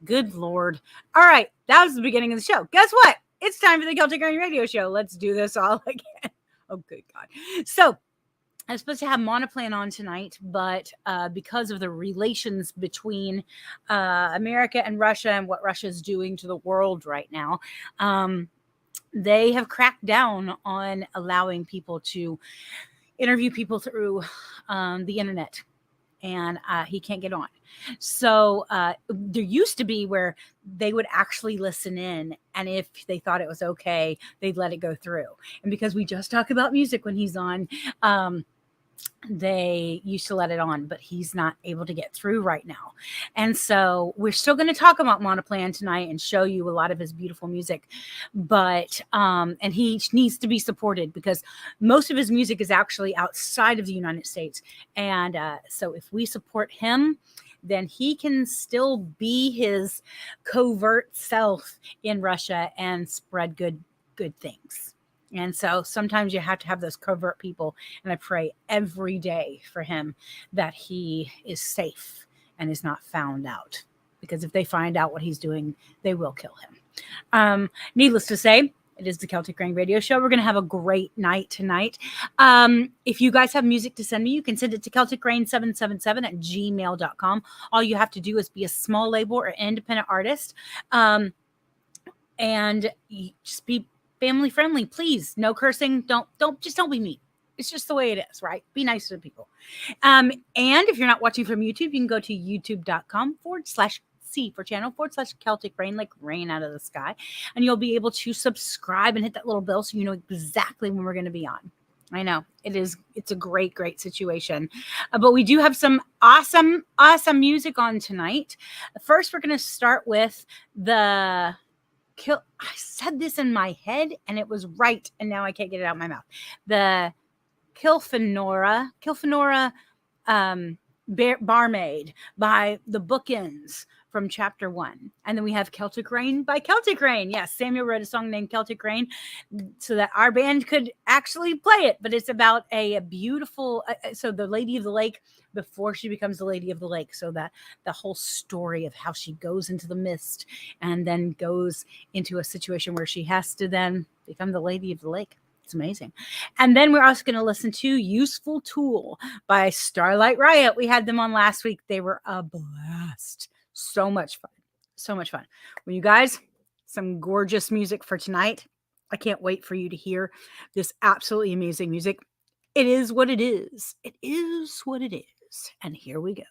Good Lord. All right. That was the beginning of the show. Guess what? It's time for the Celtic Rain Radio Show. Let's do this all again. Oh, good God. So, I was supposed to have Monoplan on tonight, but because of the relations between America and Russia and what Russia is doing to the world right now, they have cracked down on allowing people to interview people through the internet. And he can't get on. So there used to be where they would actually listen in, and if they thought it was okay, they'd let it go through. And because we just talk about music when he's on, they used to let it on, but he's not able to get through right now. And so we're still going to talk about Monoplan tonight and show you a lot of his beautiful music. But, and he needs to be supported because most of his music is actually outside of the United States. And so if we support him, then he can still be his covert self in Russia and spread good things. And so sometimes you have to have those covert people. And I pray every day for him that he is safe and is not found out. Because if they find out what he's doing, they will kill him. Needless to say, it is the Celtic Rain Radio Show. We're going to have a great night tonight. If you guys have music to send me, you can send it to CelticRain777 at gmail.com. All you have to do is be a small label or independent artist. And you just be family friendly, please. No cursing. Don't be mean. It's just the way it is, right? Be nice to people. And if you're not watching from YouTube, you can go to youtube.com/C for channel /Celtic Rain, like rain out of the sky. And you'll be able to subscribe and hit that little bell so you know exactly when we're going to be on. I know it's a great situation. But we do have some awesome music on tonight. First, we're going to start with the I said this in my head and it was right, and now I can't get it out of my mouth. The Kilfenora Barmaid by the Bookends from chapter 1. And then we have Celtic Rain by Celtic Rain. Yes, Samuel wrote a song named Celtic Rain so that our band could actually play it. But it's about a beautiful, so the Lady of the Lake before she becomes the Lady of the Lake. So that the whole story of how she goes into the mist and then goes into a situation where she has to then become the Lady of the Lake. It's amazing. And then we're also going to listen to Useful Tool by Starlight Riot. We had them on last week. They were a blast. So much fun. Well, you guys, some gorgeous music for tonight. I can't wait for you to hear this absolutely amazing music. It is what it is. It is what it is. And here we go.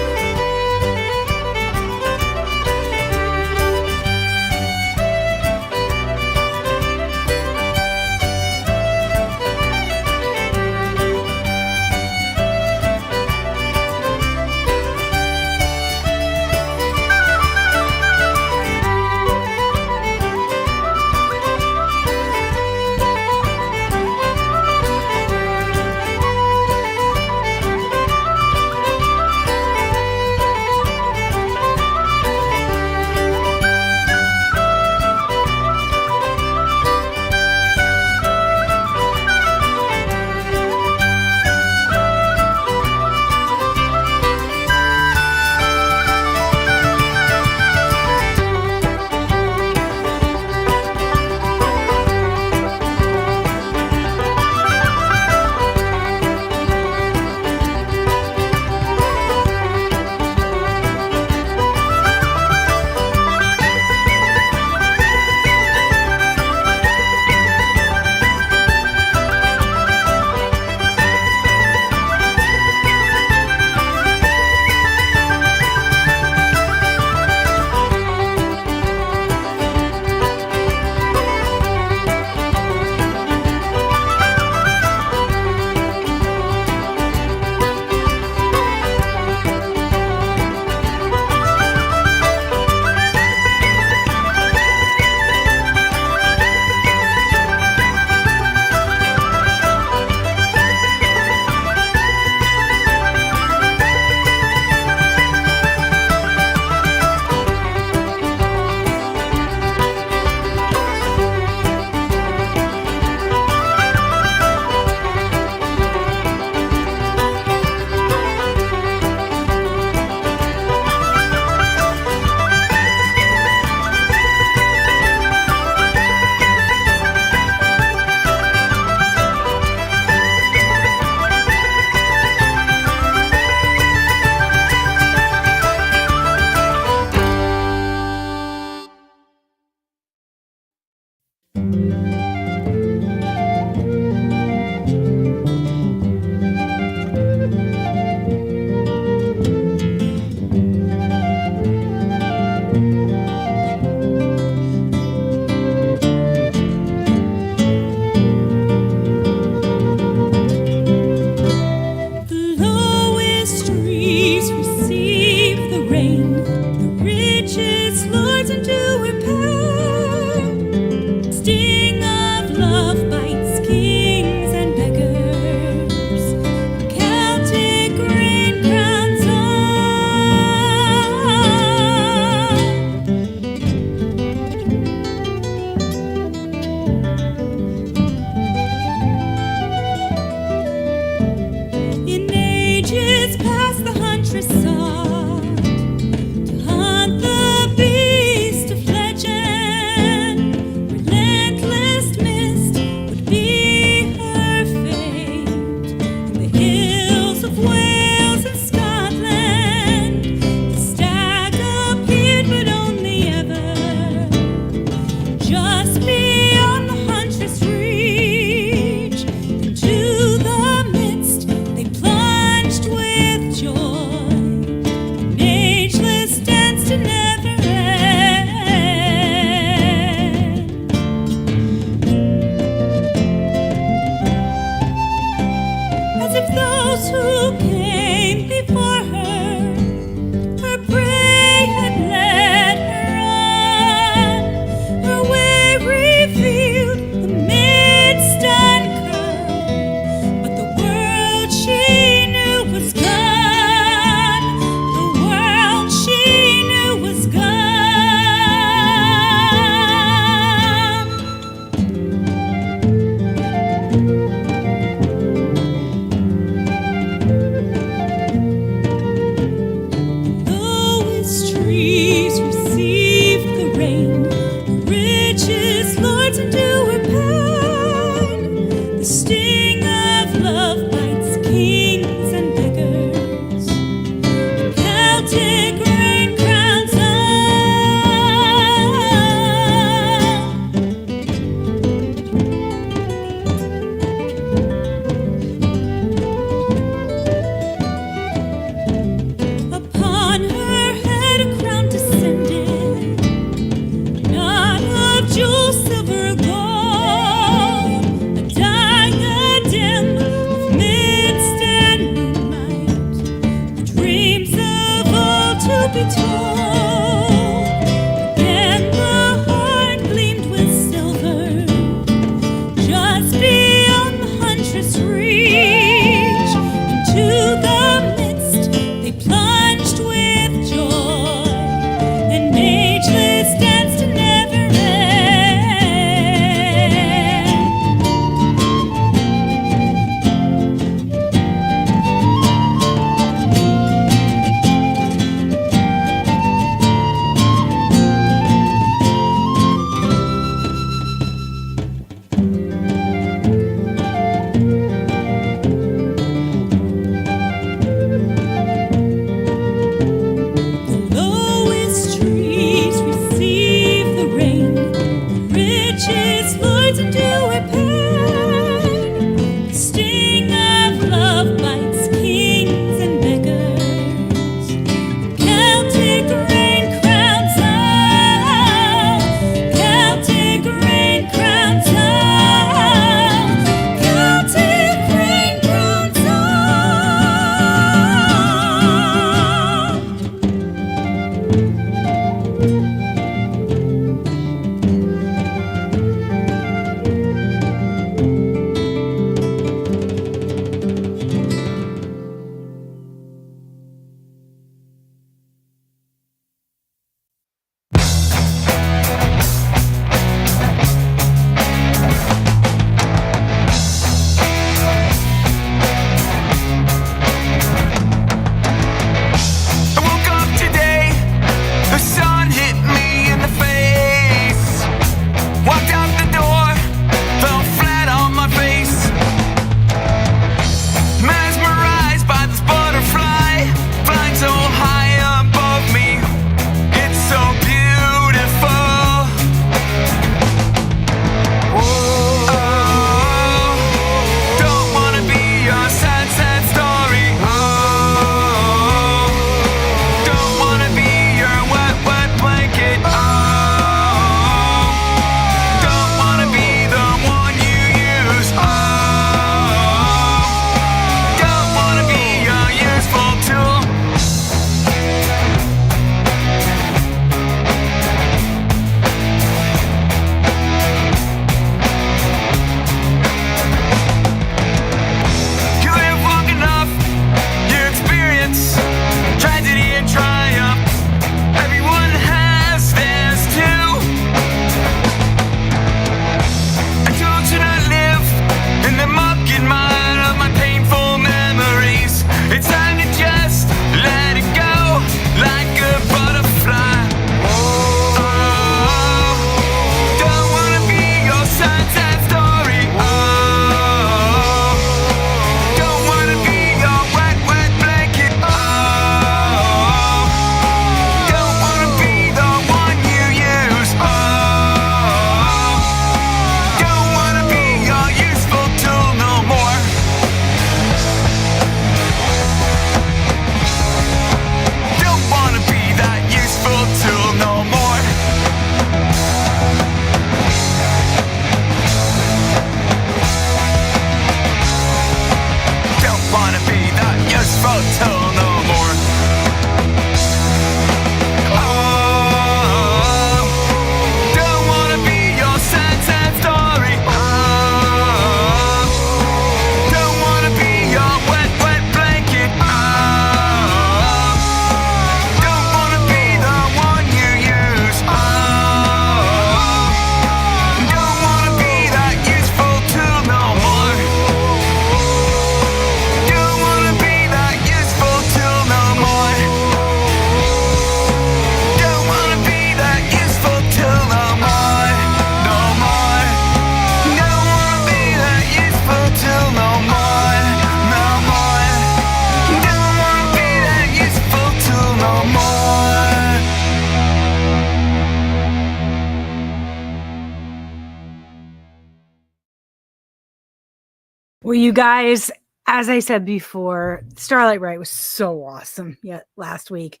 Well, you guys, as I said before, Starlight Rite was so awesome. Yeah, last week.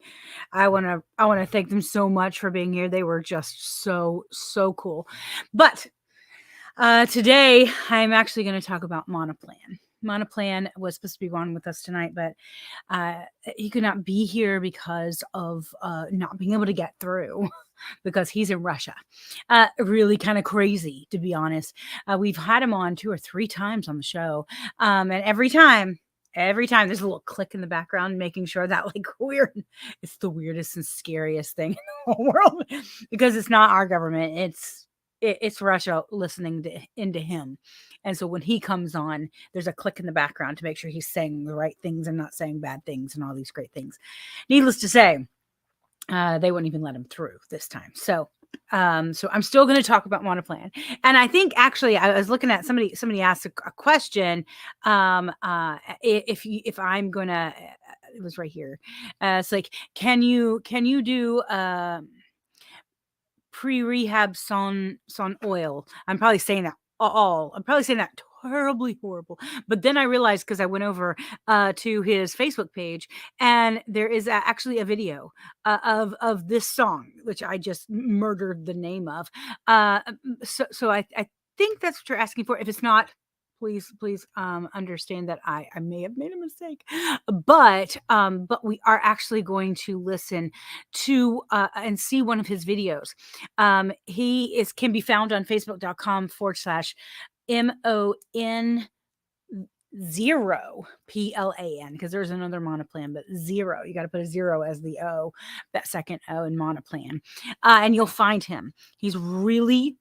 I wanna thank them so much for being here. They were just so cool. But today I'm actually going to talk about Monoplan. Monoplan was supposed to be on with us tonight, but he could not be here because of not being able to get through because he's in Russia. Really kind of crazy, to be honest. We've had him on 2 or 3 times on the show, and every time there's a little click in the background making sure that like it's the weirdest and scariest thing in the whole world because it's not our government, it's Russia listening into him. And so when he comes on, there's a click in the background to make sure he's saying the right things and not saying bad things and all these great things. Needless to say, they wouldn't even let him through this time. So I'm still going to talk about Monoplan. And I think actually I was looking at somebody asked a question. If I'm going to, it was right here. It's like, can you do, pre-rehab son oil. I'm probably saying that terribly horrible. But then I realized because I went over to his Facebook page, and there is actually a video of this song, which I just murdered the name of. So I think that's what you're asking for. If it's not, please understand that I may have made a mistake, but we are actually going to listen to and see one of his videos. He can be found on facebook.com/MON0 PLAN, because there's another Monoplan, but 0, you got to put a 0 as the O, that second O in Monoplan, and you'll find him. He's really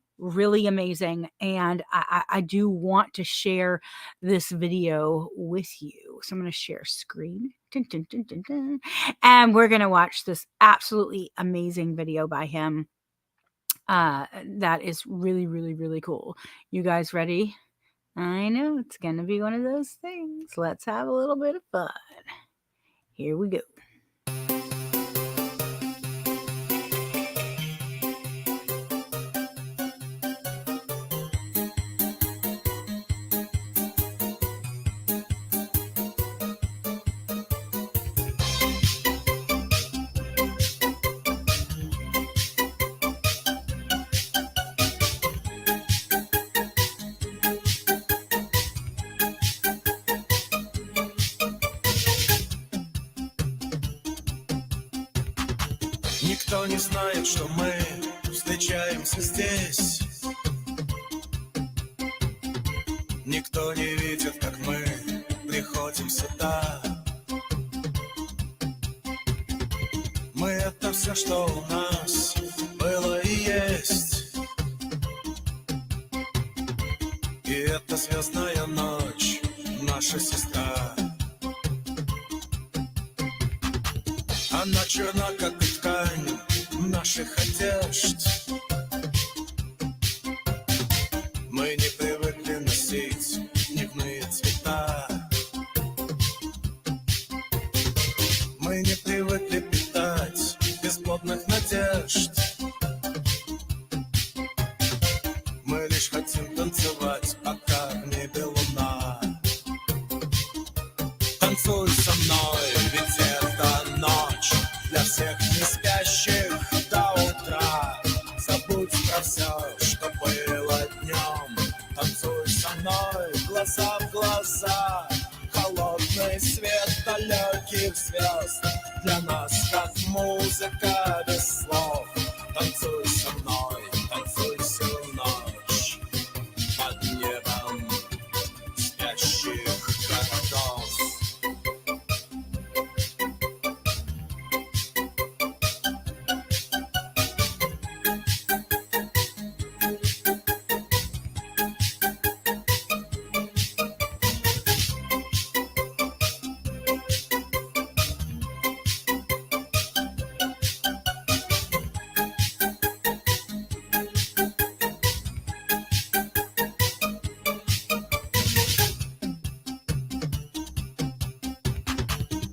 amazing, and I do want to share this video with you. So I'm going to share screen. Dun, dun, dun, dun, dun. And we're going to watch this absolutely amazing video by him. That is really cool. You guys ready? I know it's going to be one of those things. Let's have a little bit of fun. Here we go. Никто не знает, что мы встречаемся здесь. Никто не видит, как мы приходим сюда. Мы — это все, что у нас было и есть. И эта звездная ночь наша сестра. Она черна, как и ткань наших одежд. Мы не привыкли носить дневные цвета. Мы не привыкли питать бесплодных надежд. Мы лишь хотим танцевать, пока в небе луна. Танцуй со мной, ведь это ночь для всех не спящих до утра. Забудь про все, что было днем. Танцуй со мной, глаза в глаза. Холодный свет далеких звезд для нас как музыка без слов. Танцуй со мной, танцуй всю ночь под небом спящих городов.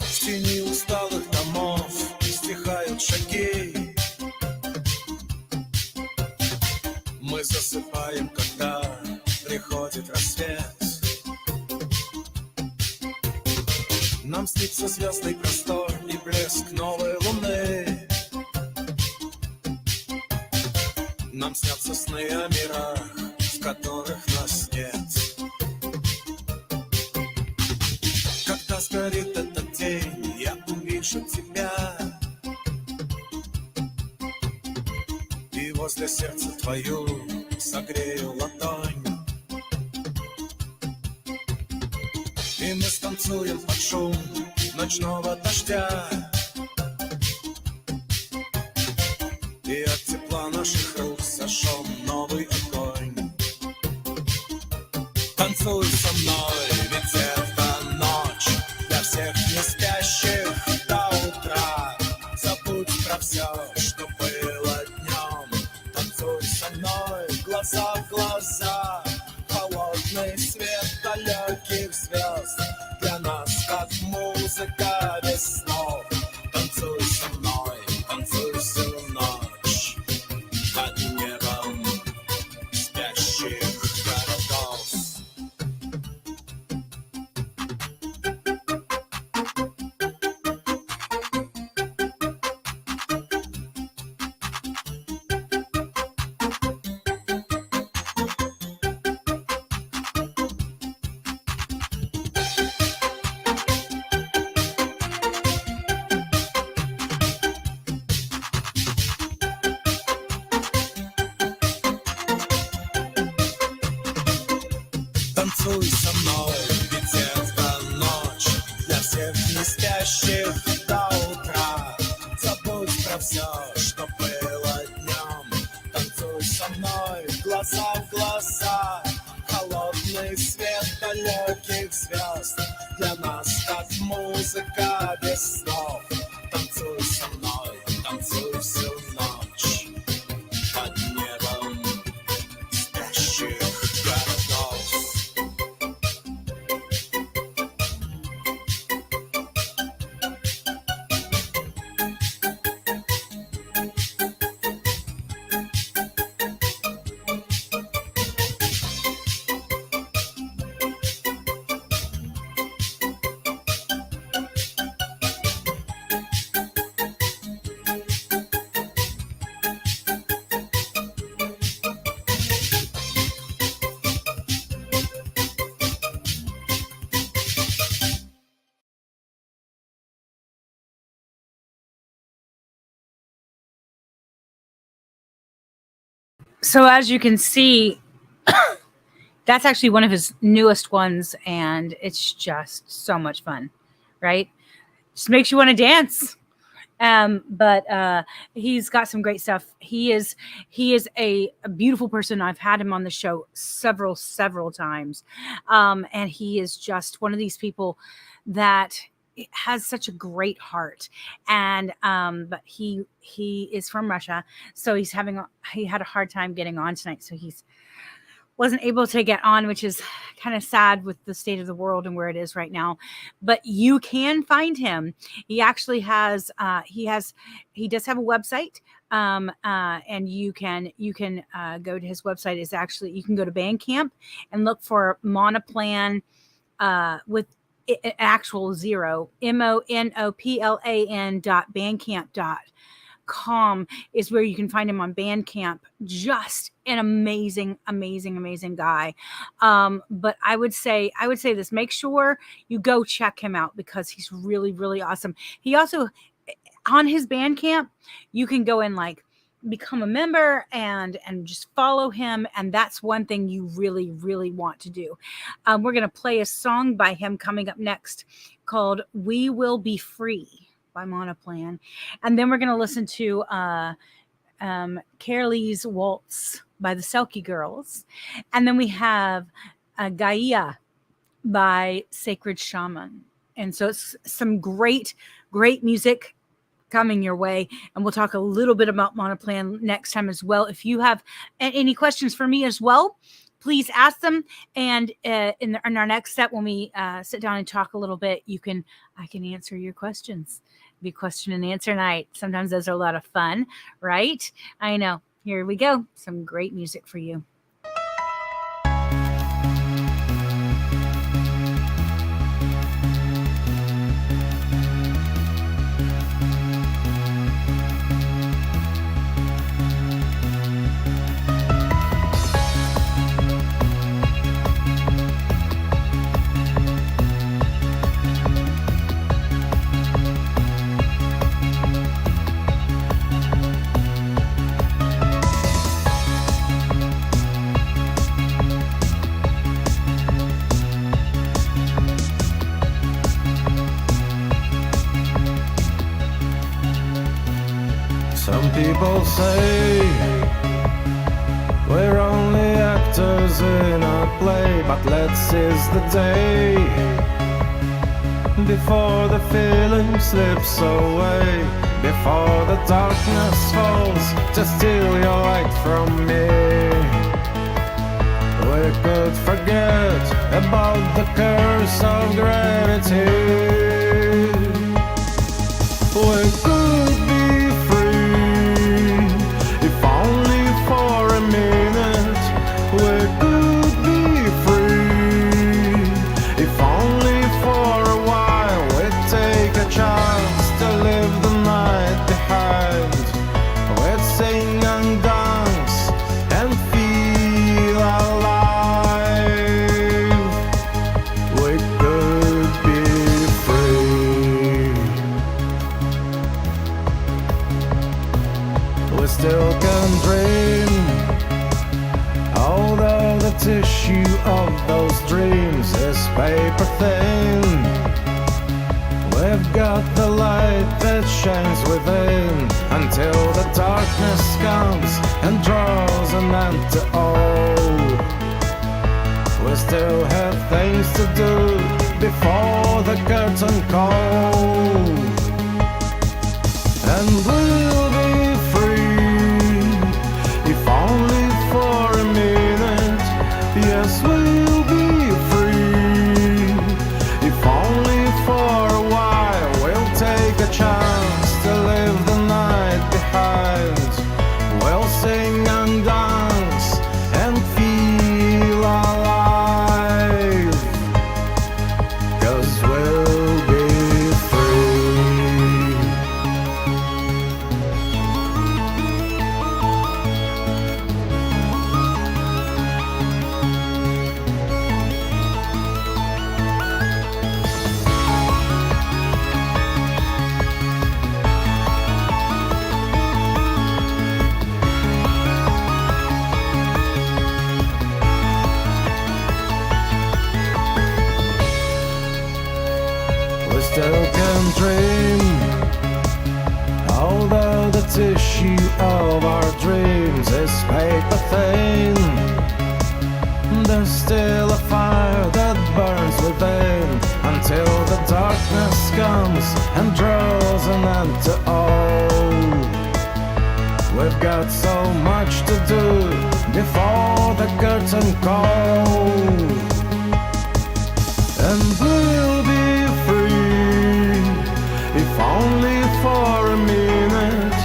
В тени усталых домов стихают шаги. Мы засыпаем, когда приходит рассвет. Нам снится звездный простор и блеск новой луны. Нам снятся сны о мирах, в которых нас нет. Когда сгорит этот день, я увижу тебя, и возле сердца твою согрею ладонь. И мы станцуем под шум ночного дождя, и от тепла наших рук зажжем новый огонь. Танцуй со мной, ведь это ночь для всех не спящих до утра. Забудь про все, что было днем. Танцуй со мной, глаза в глаза. Холодный свет далеких звезд для нас как музыка без слов. Танцуй со мной, танцуй всю ночь под небом спящих городов. Танцуй со мной, ведь это ночь для всех не спящих до утра. Забудь про все, что было днем. Танцуй со мной, глаза в глаза. Холодный свет далеких звезд для нас как музыка без слов. Танцуй со мной, танцуй всю ночь под небом спящих городов. So as you can see, that's actually one of his newest ones, and it's just so much fun, right? Just makes you want to dance. But he's got some great stuff. He is a beautiful person. I've had him on the show several times, and he is just one of these people that has such a great heart. And but he is from Russia, so he had a hard time getting on tonight, so he's wasn't able to get on, which is kind of sad with the state of the world and where it is right now. But you can find him. He actually has he does have a website, and you can go to his website. Is actually, you can go to Bandcamp and look for Monoplan with actual zero, monoplan.bandcamp.com is where you can find him on Bandcamp. Just an amazing guy. But I would say this: make sure you go check him out, because he's really awesome. He also, on his Bandcamp, you can go and like become a member and just follow him, and that's one thing you really want to do. We're going to play a song by him coming up next called "We Will Be Free" by Monoplan, and then we're going to listen to Carolee's Waltz by the Celtic Girls, and then we have Gaia by Sacred Shaman. And so it's some great music coming your way, and we'll talk a little bit about Monoplan next time as well. If you have any questions for me as well, please ask them, and in our next step, when we sit down and talk a little bit, I can answer your questions. Be question and answer night. Sometimes those are a lot of fun, right? I know. Here we go. Some great music for you. say we're only actors in a play, but let's seize the day before the feeling slips away, before the darkness falls to steal your light from me. We could forget about the curse of gravity. We could be free, if only for a minute. We could be free, if only for a while. We'd take a chance to leave the night behind. We'd sing and dance and feel alive. We could be free. We still can dream, although the tissue of those dreams is paper thin. We've got the light that shines within, until the darkness comes and draws an end to all. We still have things to do before the curtain calls. And we'll be free, if only for a minute. Yes, we'll be free, if only for a while. We'll take a chance to leave the night behind. We'll sing and dance and feel alive, 'cause we'll be free. We still can dream, although the tissue of our dreams is paper thin. There's still a fire that burns within, until the darkness comes and draws an end to all. We've got so much to do before the curtain calls. And we'll be free, if only for a minute.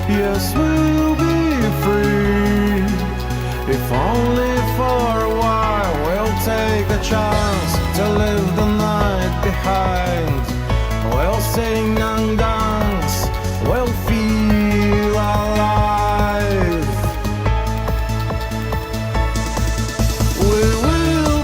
Yes, we'll be free, if only for a while. We'll take a chance to leave the night behind. We'll sing and dance, we'll feel alive. We will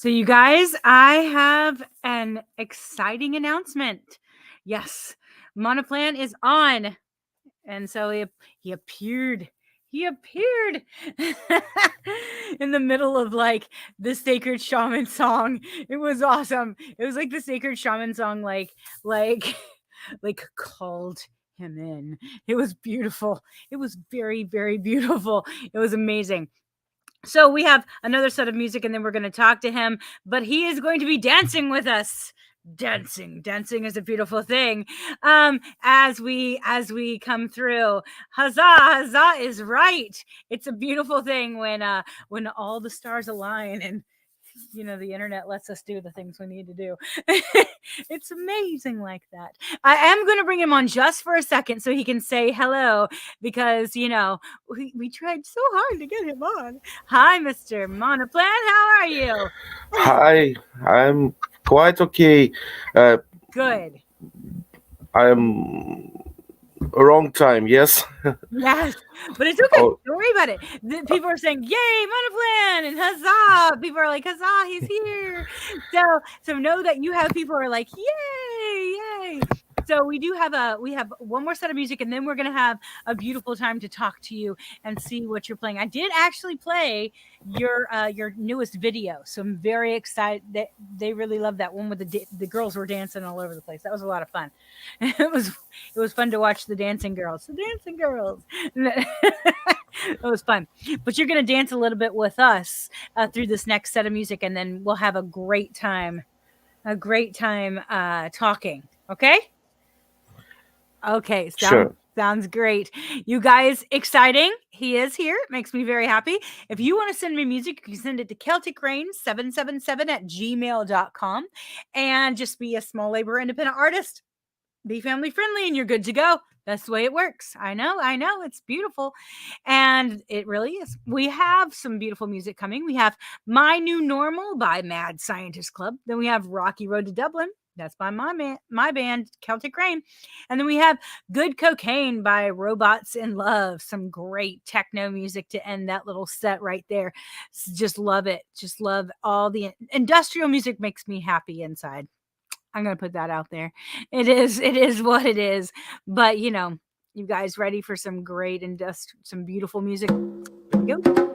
So, you guys, I have an exciting announcement. Yes, Monoplan is on. And so he appeared. He appeared in the middle of like the Sacred Shaman song. It was awesome. It was like the Sacred Shaman song, like, like called him in. It was beautiful. It was very, very beautiful. It was amazing. So we have another set of music and then we're going to talk to him, but he is going to be dancing with us. Dancing is a beautiful thing. As we come through, huzzah is right. It's a beautiful thing when all the stars align and the internet lets us do the things we need to do. It's amazing like that. I am going to bring him on just for a second so he can say hello because we tried so hard to get him on. Hi, Mr. Monoplan, how are you? Hi, I'm quite okay. Uh, Good. I'm wrong time, yes? Yes, but it's okay. Oh, Don't worry about it. People are saying, "Yay, Monoplan!" and "Huzzah!" People are like, "Huzzah, he's here!" So know that you have people who are like, "Yay, yay!" So we have one more set of music, and then we're gonna have a beautiful time to talk to you and see what you're playing. I did actually play your newest video, so I'm very excited. They really love that one with the girls were dancing all over the place. That was a lot of fun. It was fun to watch the dancing girls. The dancing girls. It was fun. But you're going to dance a little bit with us through this next set of music, and then we'll have a great time talking. Okay? Okay. sure. Sounds great. You guys, exciting. He is here. It makes me very happy. If you want to send me music, you can send it to CelticRain777@gmail.com and just be a small labor independent artist. Be family friendly and you're good to go. That's the way it works. I know. It's beautiful. And it really is. We have some beautiful music coming. We have My New Normal by Mad Scientist Club. Then we have Rocky Road to Dublin. That's by my band, Celtic Rain. And then we have Good Cocaine by Robots in Love. Some great techno music to end that little set right there. Just love it. Just love all the industrial music makes me happy inside. I'm going to put that out there. It is what it is. But, you guys ready for some great some beautiful music? Here we go.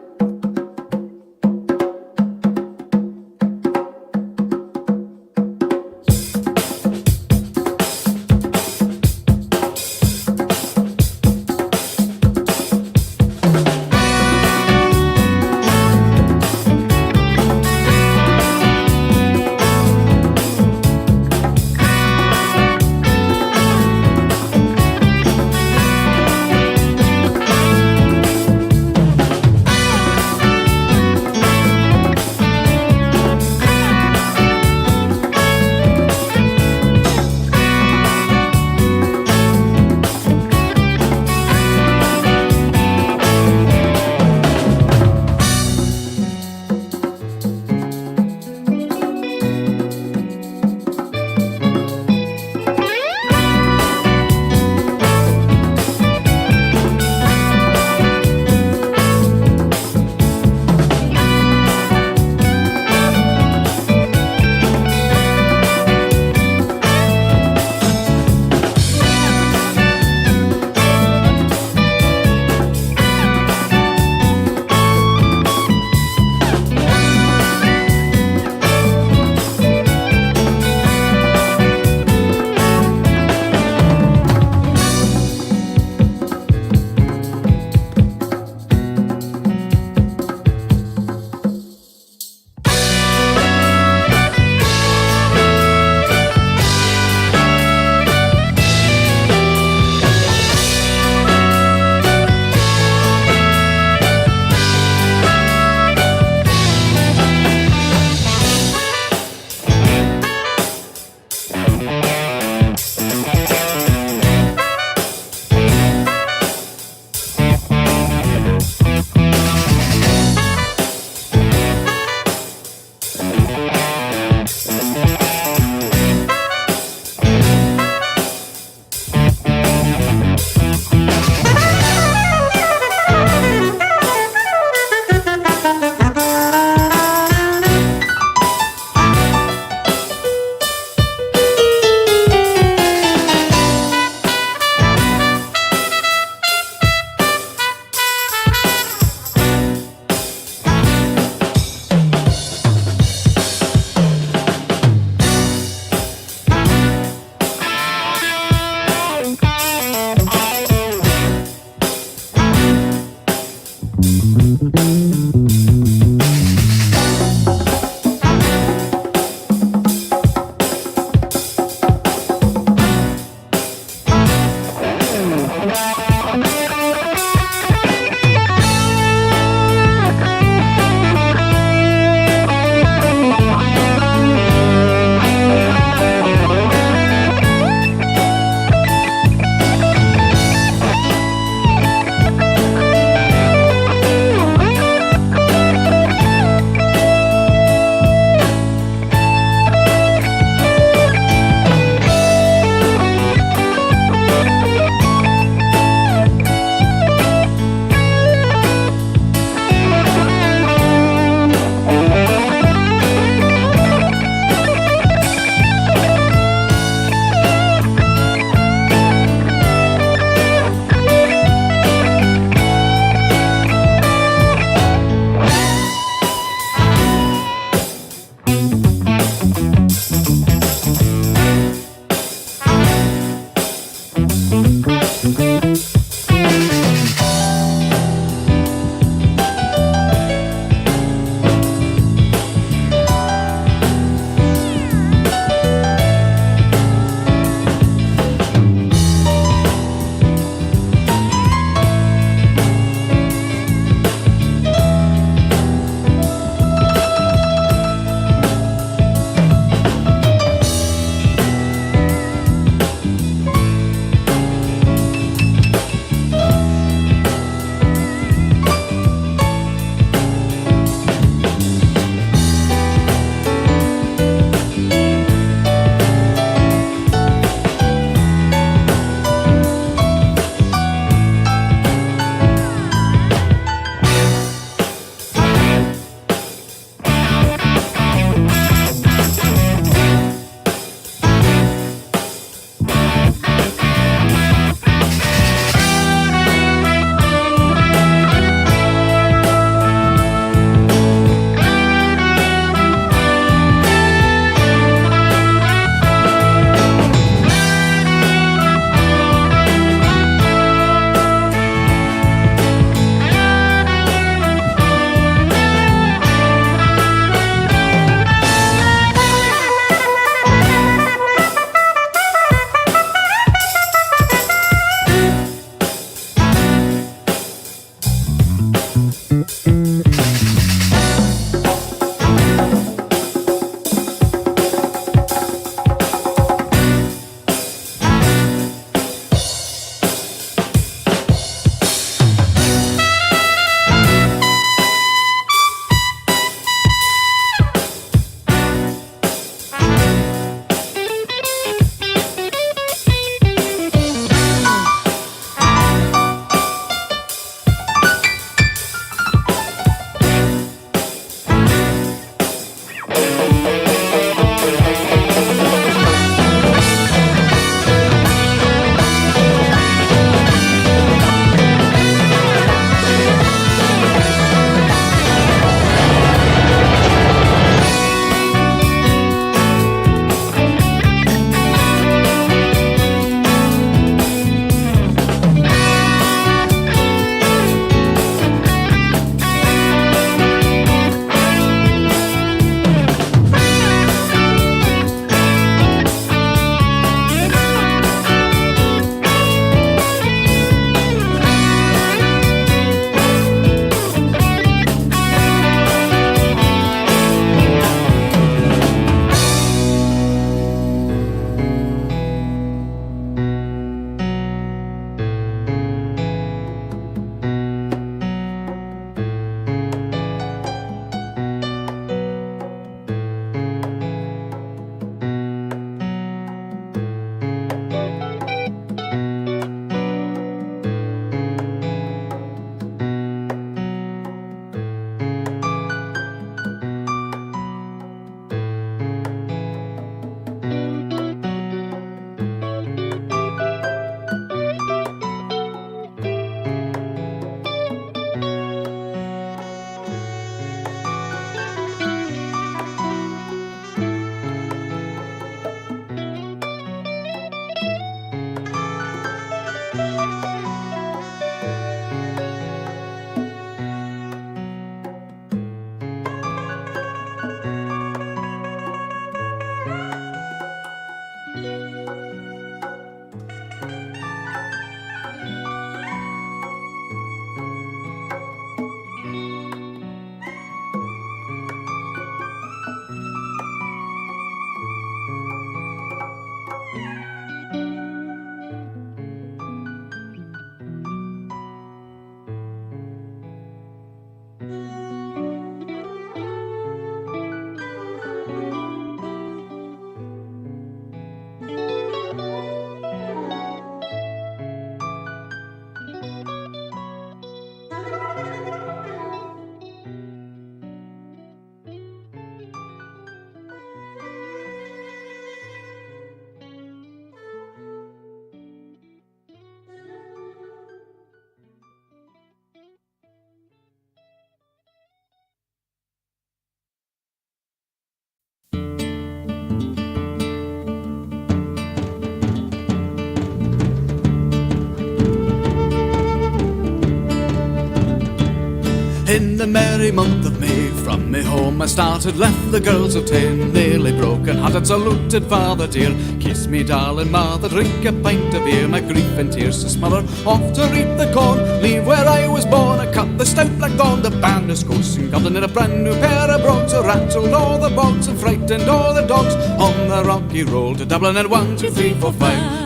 In the merry month of May, from me home I started, left the girls of 10, nearly broken hearted, saluted father dear. Kiss me darling mother, drink a pint of beer, my grief and tears to smother, off to reap the corn, leave where I was born, I cut the stout black dawn, the band is coursing Dublin in a brand new pair of brogues, I rattled all the bogs and frightened all the dogs, on the rocky road to Dublin, and 1, 2, 3, 4, 5,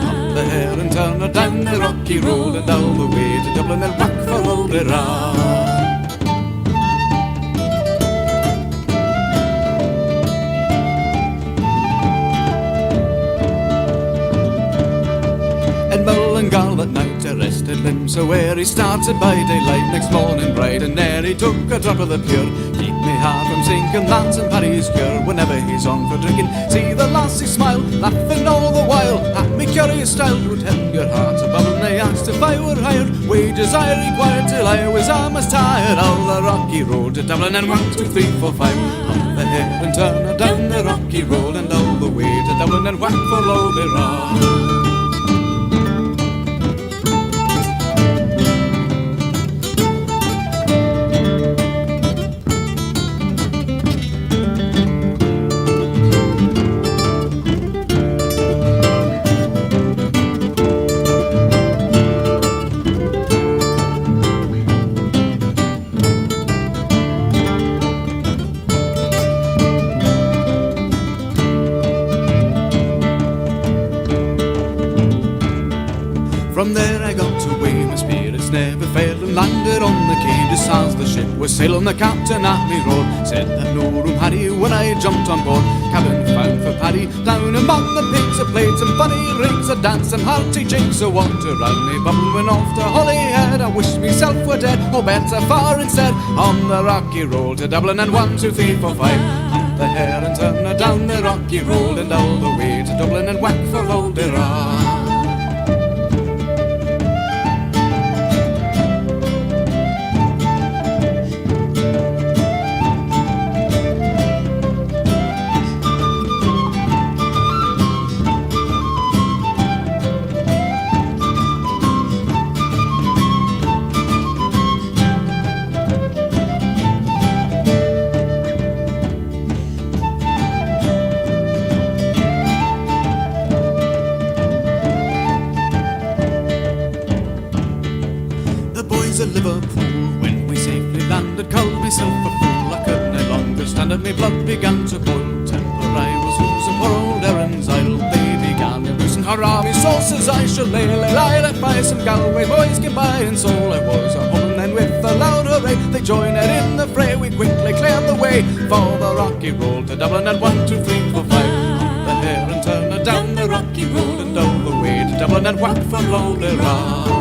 up the hill and turn her down the rocky road, and all the way to Dublin and back for all the round. Mullingar that night arrested him, so where he started by daylight, next morning bright and there he took a drop of the pure. Keep me heart from sinking, that's in Paddy's cure. Whenever he's on for drinking, see the lassie smile, laughing all the while at me curious style. Would help your heart above, and I asked if I were hired, wages I required till I was almost tired. All the rocky road to Dublin, and 1, 2, 3, 4, 5, up the hill and turn her down the rocky road, and all the way to Dublin and whack for Lowderah. From there I got away, my spirits never failed, and landed on the quay just as the ship was sailing. The captain at me roared, said that no room had he when I jumped on board. Cabin found for Paddy, down among the pigs, a played some funny rigs, a dance and hearty jigs, a water round me bum went off to Holyhead. I wished myself were dead, or better far instead, on the rocky road to Dublin, and 1, 2, 3, 4, 5, up the hair and turn her down the rocky road, and all the way to Dublin and whack for Lowderah. At Liverpool, when we safely landed, called myself a fool. I could no longer stand it, my blood began to boil. Temper I was losing, poor old Erin's Isle. They began to loosen hurrah, me sauces I shall lay left by some Galway boys came by, and so I was a home. Then with a loud hooray, they joined in the fray. We quickly cleared the way for the rocky road to Dublin, and 1, 2, 3, 4, 5, up the hill and turn her down the rocky road, and all the way to Dublin, and whack for Lowderah.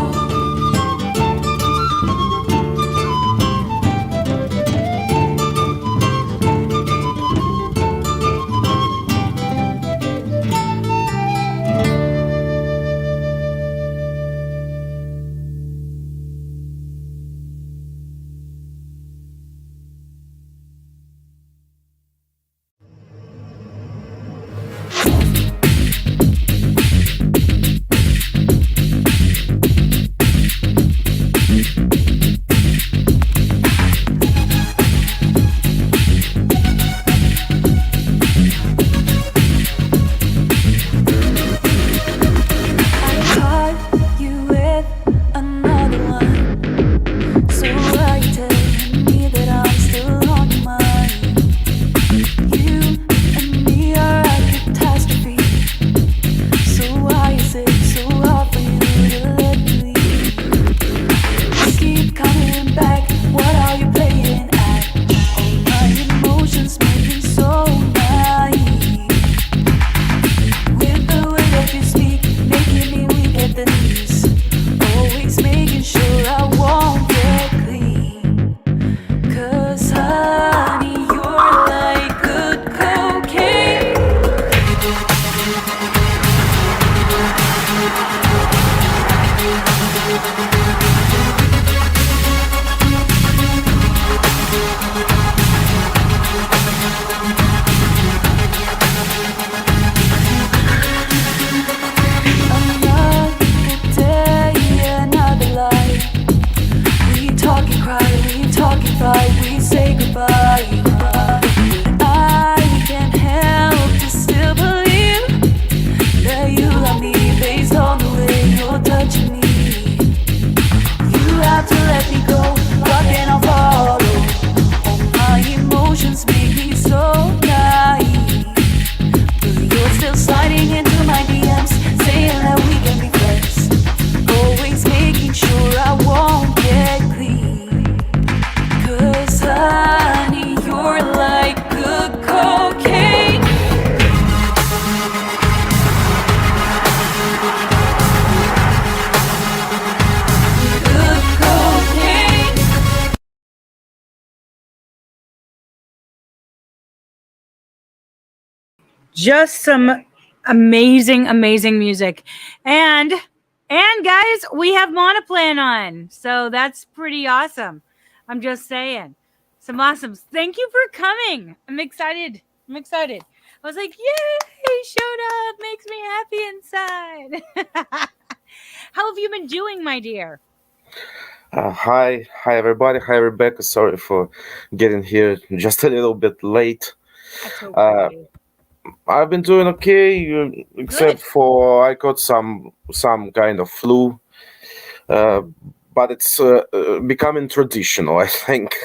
Just some amazing music. And guys, we have Monoplan on. So that's pretty awesome. I'm just saying. Some awesomes. Thank you for coming. I'm excited. I was like, yay, showed up. Makes me happy inside. How have you been doing, my dear? Hi everybody. Hi Rebecca. Sorry for getting here just a little bit late. That's Uh, okay. I've been doing okay, Good. except for I got some kind of flu, uh, but it's becoming traditional, I think.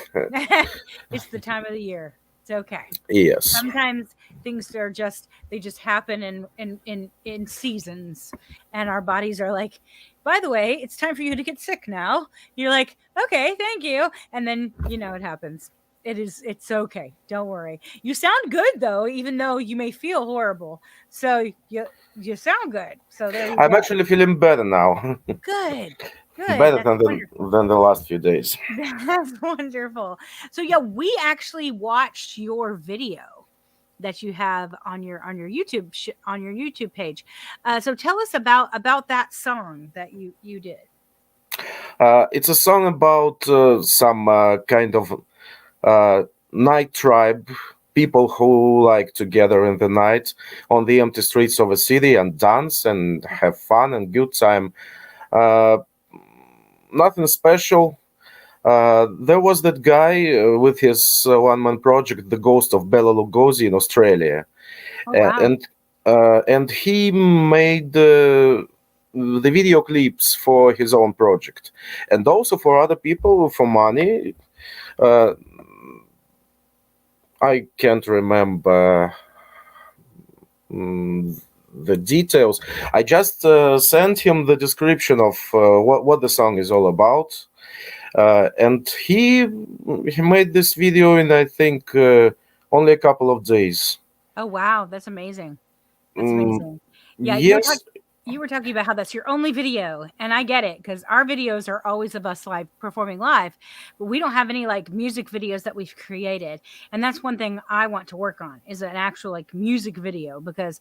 It's the time of the year. It's okay. Yes. Sometimes things are just they just happen in seasons, and our bodies are like, by the way, it's time for you to get sick now. You're like, okay, thank you, and then it happens. It's okay, don't worry. You sound good though, even though you may feel horrible. So you sound good, so there you I'm go. actually feeling better now, Good, good. better That's than wonderful. the last few days. That's wonderful. So yeah, we actually watched your video that you have on your YouTube page. So tell us about that song that you did. It's a song about some kind of uh, night tribe, people who like to gather in the night on the empty streets of a city and dance and have fun and good time. Uh, Nothing special. There was that guy with his one-man project, The Ghost of Bela Lugosi in Australia, Oh uh, wow. and and he made the video clips for his own project, and also for other people for money. Uh, I can't remember mm, the details. I just sent him the description of what the song is all about, and he made this video in I think only a couple of days. Oh wow, that's amazing. That's Mm, amazing. Yeah, yes, you were talking about how that's your only video, and I get it because our videos are always of us live performing live, but we don't have any like music videos that we've created, and that's one thing I want to work on is an actual like music video because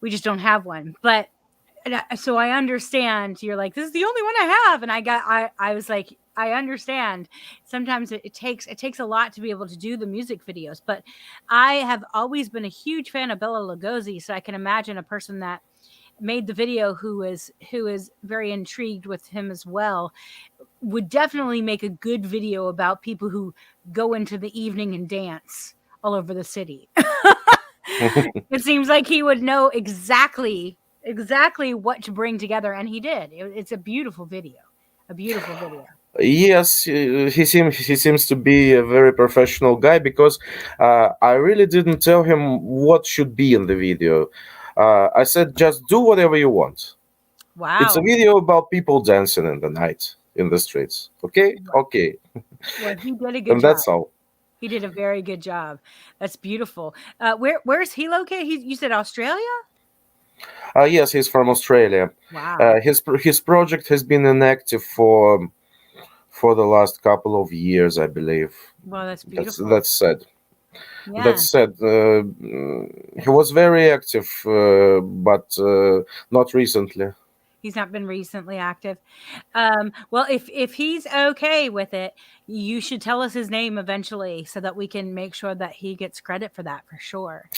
we just don't have one. But so I understand you're like this is the only one I have, and I was like I understand. Sometimes it takes a lot to be able to do the music videos, but I have always been a huge fan of Bela Lugosi, so I can imagine a person that made the video who is very intrigued with him as well would definitely make a good video about people who go into the evening and dance all over the city. It seems like he would know exactly what to bring together, and he did. It's a beautiful video, a beautiful video. yes, he seems to be a very professional guy because I really didn't tell him what should be in the video. I said just do whatever you want. It's a Wow. video about people dancing in the night in the streets. Okay, okay, Well, he did a good and job. that's all. He did a very good job. That's beautiful. Where's he located? You said Australia? Yes, he's from Australia. Wow. His project has been inactive for the last couple of years, I believe. Well, that's That's beautiful. that's sad. That Yeah. said, he was very active, but not recently. He's not been recently active. Well, if he's okay with it, you should tell us his name eventually so that we can make sure that he gets credit for that for sure.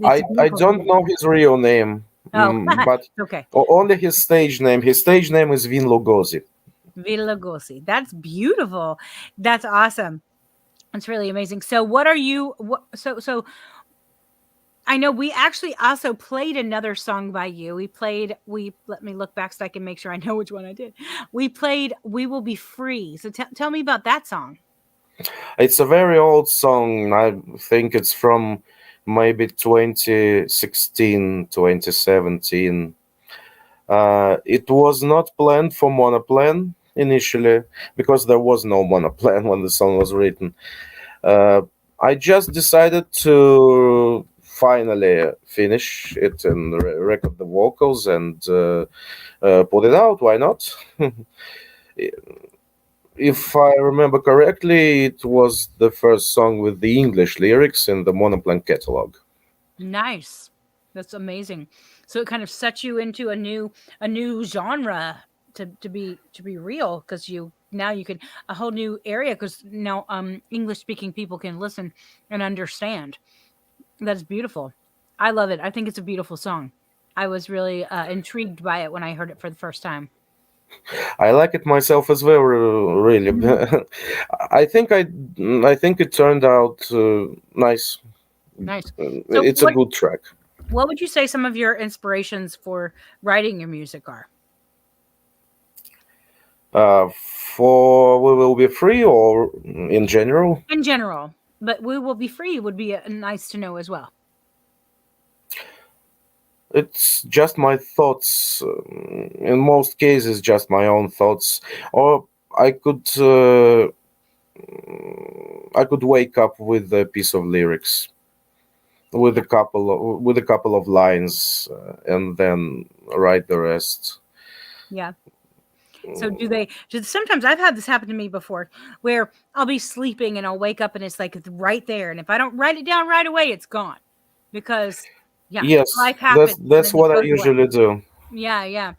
It's a I beautiful don't video. know his real name, Oh, but it's okay. only his stage name. His stage name is Vin Lugosi. Villa Lugosi. That's beautiful. That's awesome. It's really amazing. So, what are you? So I know we actually also played another song by you. We let me look back so I can make sure I know which one I did. We played "We Will Be Free." So tell me about that song. It's a very old song. I think it's from maybe 2016, 2017. It was not planned for Monoplan initially because there was no Monoplan when the song was written. Uh, I just decided to finally finish it and record the vocals and put it out. Why not? If I remember correctly, it was the first song with the English lyrics in the Monoplan catalog. Nice. That's amazing. So it kind of sets you into a new genre to be real, because you now you can a whole new area, because now English speaking people can listen and understand. That's beautiful. I love it. I think it's a beautiful song. I was really intrigued by it when I heard it for the first time. I like it myself as well, really. Mhm. I think I think it turned out nice. Nice. So It's a what good track. what would you say some of your inspirations for writing your music are? For We Will Be Free, or in general, In general, but "We Will Be Free" would be nice to know as well. it's just my thoughts. In most cases, just my own thoughts. Or I could uh, I could wake up with a piece of lyrics, Yeah. with a couple of lines, and then write the rest. Yeah. So sometimes I've had this happen to me before, where I'll be sleeping and I'll wake up and it's like it's right there. And if I don't write it down right away, it's gone. Because yeah, Yes, life happens and that's then it what I goes away. usually do. Yeah, yeah.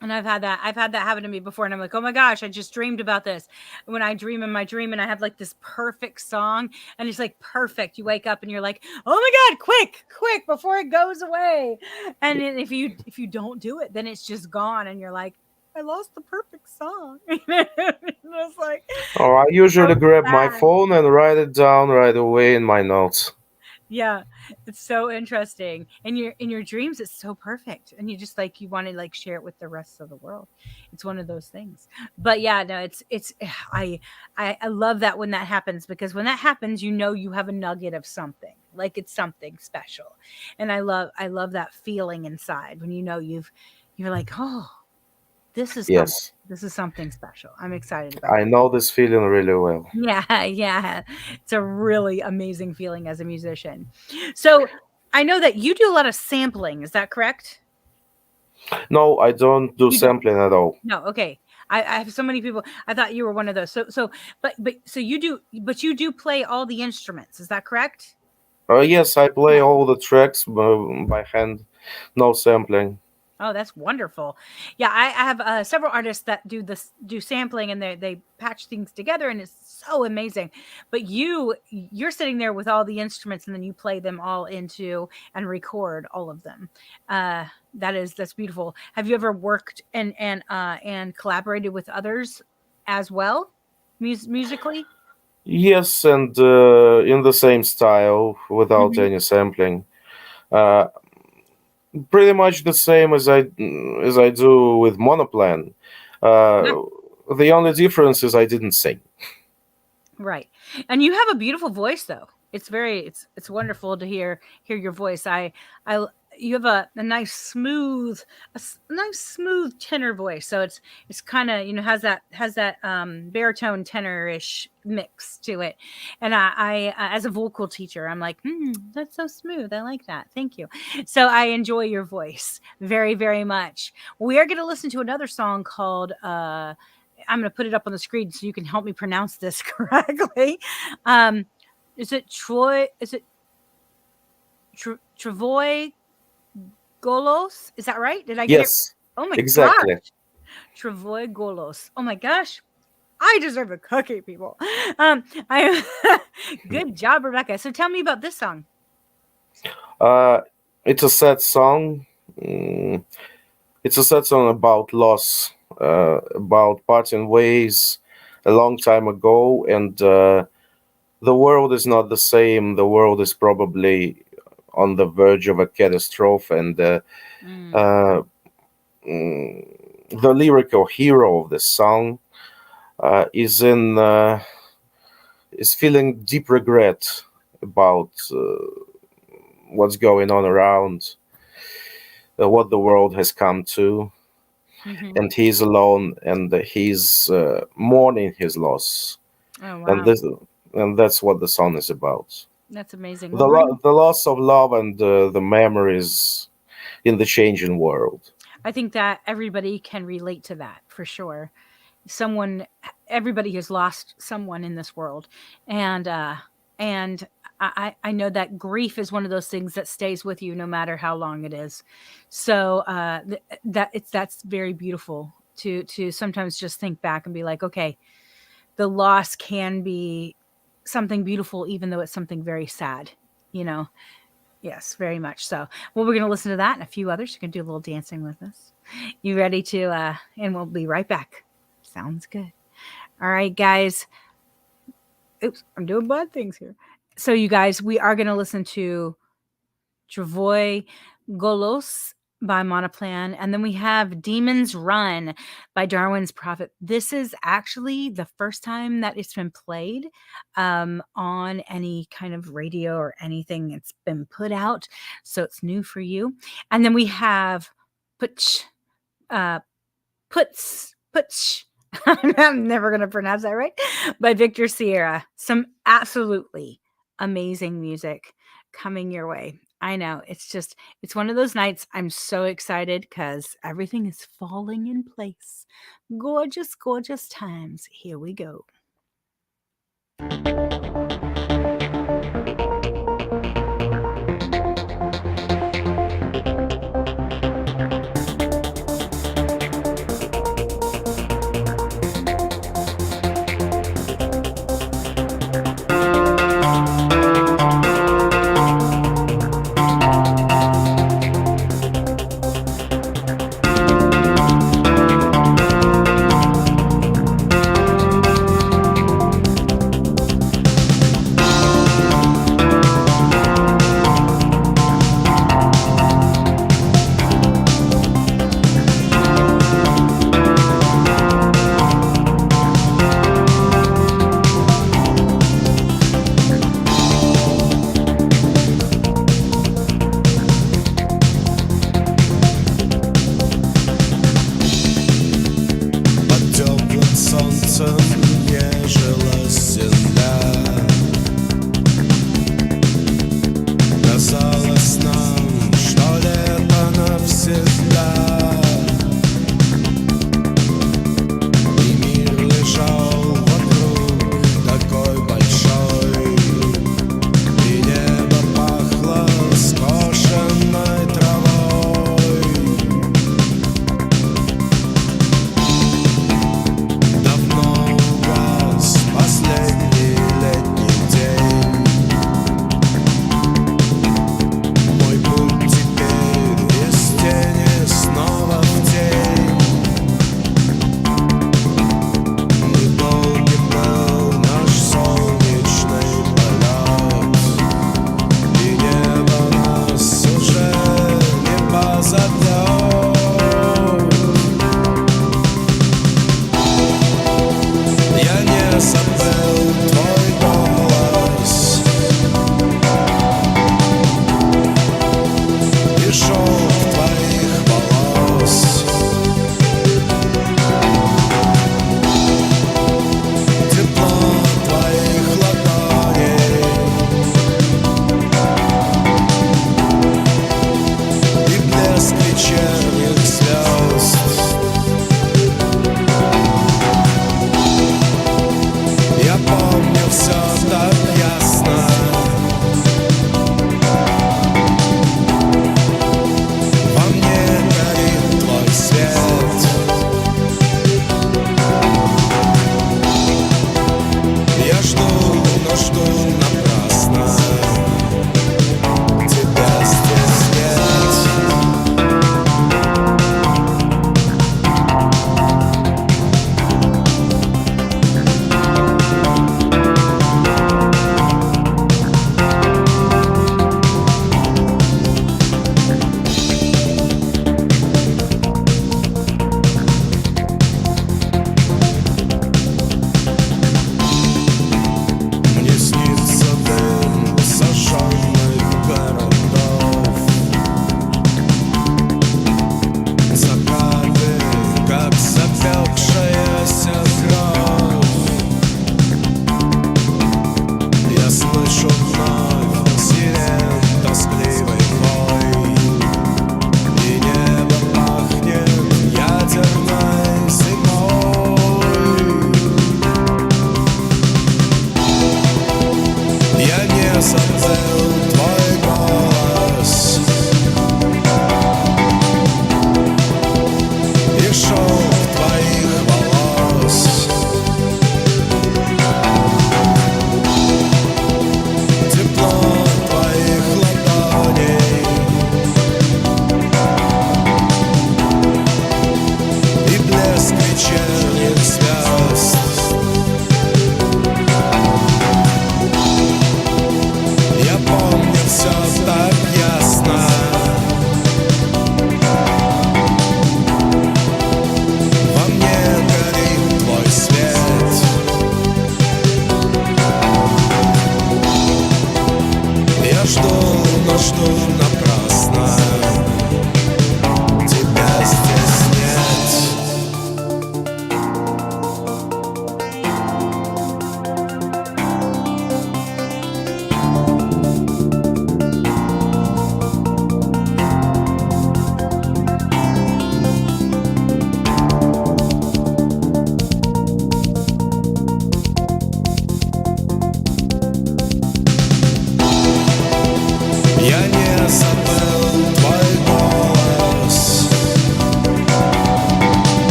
And I've had that happen to me before, and I'm like, oh my gosh, I just dreamed about this. When I dream in my dream and I have like this perfect song, and it's like perfect. You wake up and you're like, oh my God, quick, quick, before it goes away. And then if you don't do it, then it's just gone, and you're like, I lost the perfect song. It's like Or I so usually grab my sad. phone and write it down right away in my notes. Yeah, it's so interesting. In your dreams, it's so perfect, and you just like you want to like share it with the rest of the world. It's one of those things. But yeah, no, it's I love that when that happens, because when that happens, you know you have a nugget of something. Like it's something special. And I love that feeling inside when you know you're like, "Oh, this is something. Yes, This is something special." I'm excited about I that. know this feeling really well. Yeah, yeah. It's a really amazing feeling as a musician. So, I know that you do a lot of sampling, is that correct? No, I don't do You don't. sampling at all. No, okay. I have so many people. I thought you were one of those. So you do play all the instruments, is that correct? Yes, I play Yeah. all the tracks by hand, no sampling. Oh, that's wonderful. Yeah, I have several artists that do sampling, and they patch things together, and it's so amazing. But you're sitting there with all the instruments, and then you play them all into and record all of them. Uh, that's beautiful. Have you ever worked and collaborated with others as well, musically? Yes, and in the same style without Hmm. any sampling. Uh, Pretty much the same as I do with Monoplan. Yeah, Uh, the only difference is I didn't sing. right. And you have a beautiful voice, though. It's wonderful to hear your voice. I You have a nice smooth nice smooth tenor voice. So it's kind of has that baritone tenor-ish mix to it. And as a vocal teacher, I'm like, that's so smooth. I like that. Thank you. So I enjoy your voice very, very much. We are going to listen to another song called I'm going to put it up on the screen so you can help me pronounce this correctly. Um, is it Troy? Is it Travoy Golos? Is that right? Did I get it? Yes, Oh my exactly. gosh, Travoy Golos. Oh my gosh, I deserve a cookie, people. I Good job, Rebecca. So tell me about this song. Uh, it's a sad song. Mm, it's a sad song about loss, about parting ways a long time ago, and the world is not the same. The world is probably on the verge of a catastrophe, and Mm, uh, the lyrical hero of the song uh, is in uh, is feeling deep regret about what's going on around, what the world has come to, hmm. and he's alone, and he's mourning his loss, Oh and wow, this and that's what the song is about. that's amazing. Well, The the loss of love and the memories in the changing world. I think that everybody can relate to that for sure. Someone Everybody has lost someone in this world, and And I know that grief is one of those things that stays with you no matter how long it is. So that's very beautiful to sometimes just think back and be like, okay, the loss can be something beautiful, even though it's something very sad, you know? Yes, very much so. Well, we're going to listen to that and a few others. You can do a little dancing with us. You ready to, and we'll be right back. Sounds good. All right, guys. Oops, I'm doing bad things here. So, you guys, we are going to listen to Tghe Golos by Monoplan, and then we have Demons Run by Darwin's Prophet. This is actually the first time that it's been played on any kind of radio or anything. It's been put out, so it's new for you. And then we have Putsch, Putsch. I'm never going to pronounce that right. By Victor Sierra. Some absolutely amazing music coming your way. I know. It's one of those nights I'm so excited because everything is falling in place. Gorgeous, gorgeous times. Here we go.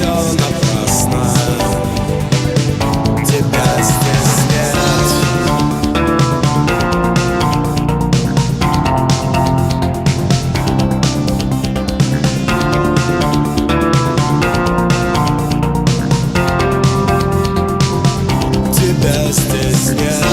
все напрасно. Тебя здесь нет. Тебя здесь нет.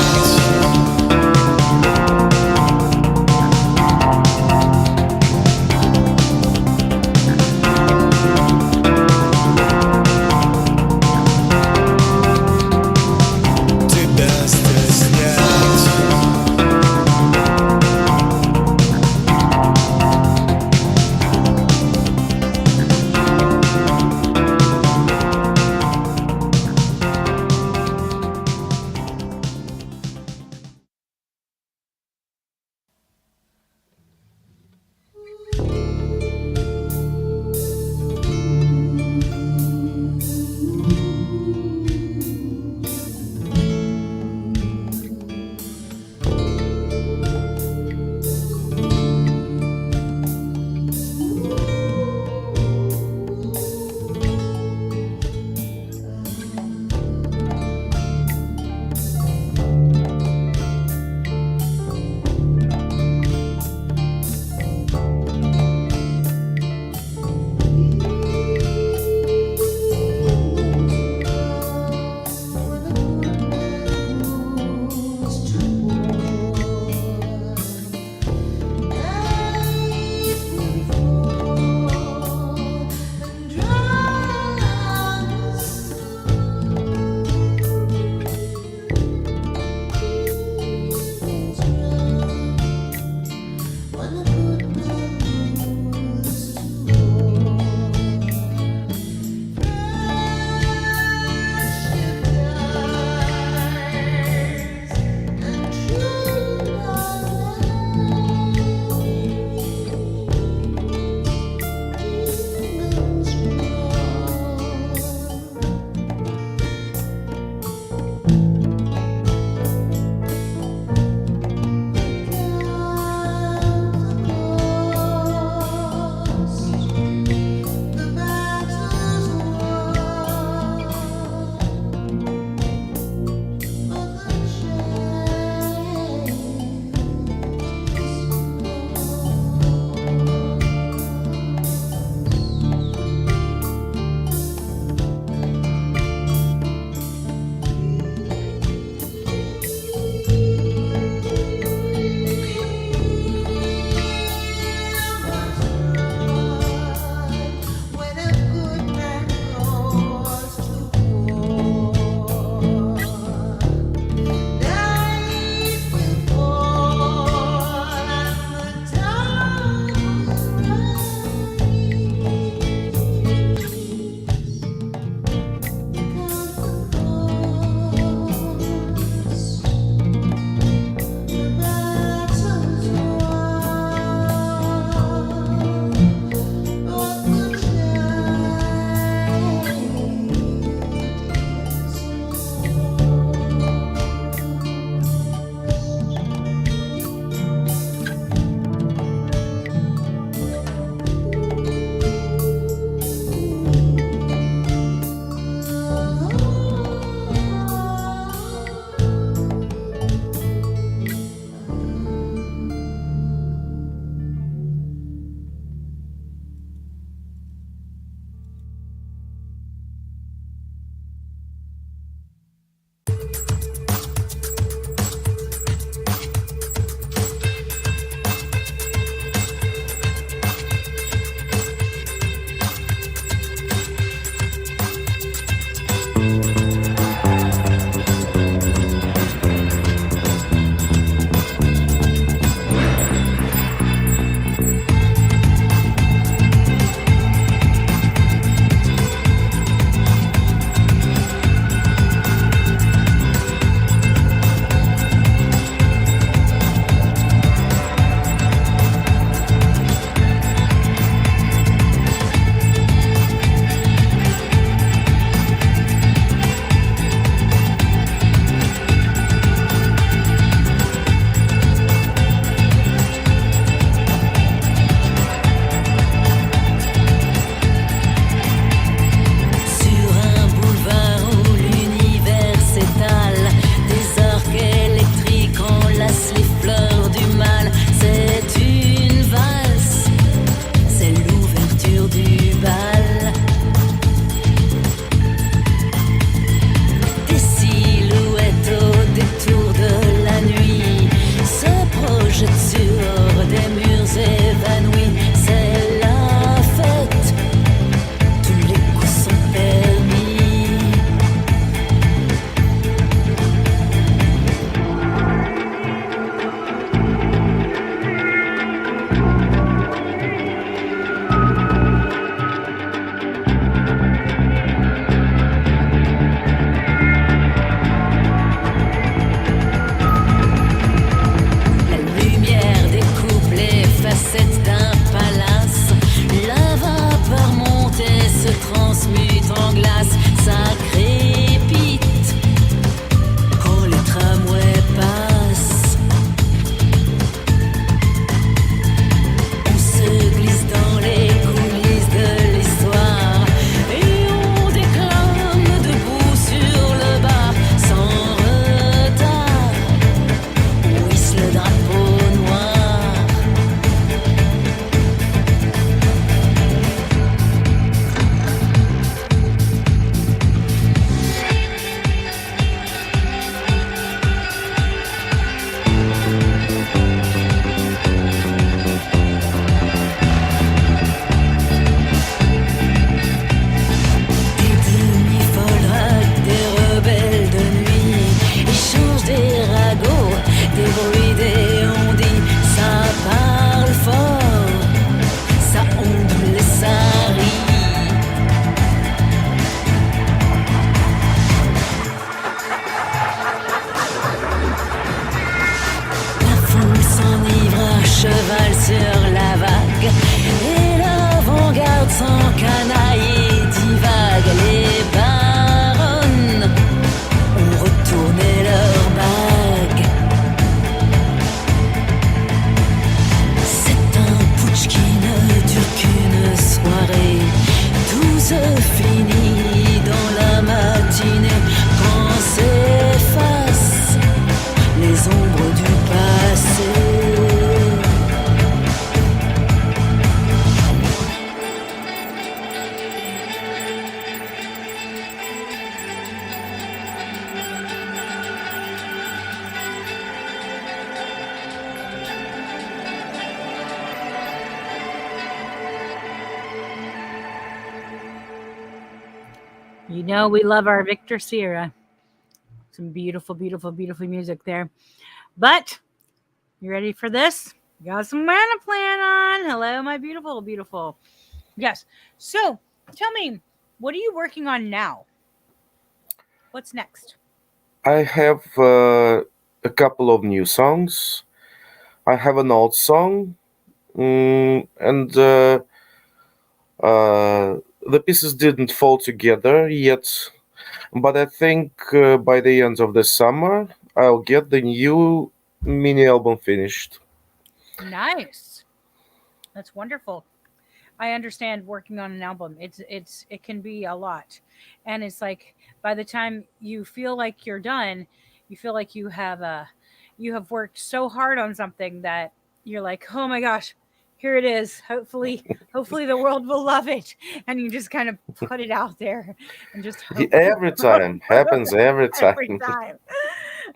You know, we love our Victor Sierra. Some beautiful, beautiful, beautiful music there. But you ready for this? Got some Monoplan on. Hello, my beautiful, beautiful. Yes. So tell me, what are you working on now? What's next? I have a couple of new songs. I have an old song, and the pieces didn't fall together yet. But I think by the end of the summer, I'll get the new mini album finished. Nice. That's wonderful. I understand working on an album. It can be a lot. And it's like by the time you feel like you're done, you feel like you have worked so hard on something that you're like, "Oh my gosh, here it is. Hopefully the world will love it." And you just kind of put it out there and just hope Every time happens every every time. time.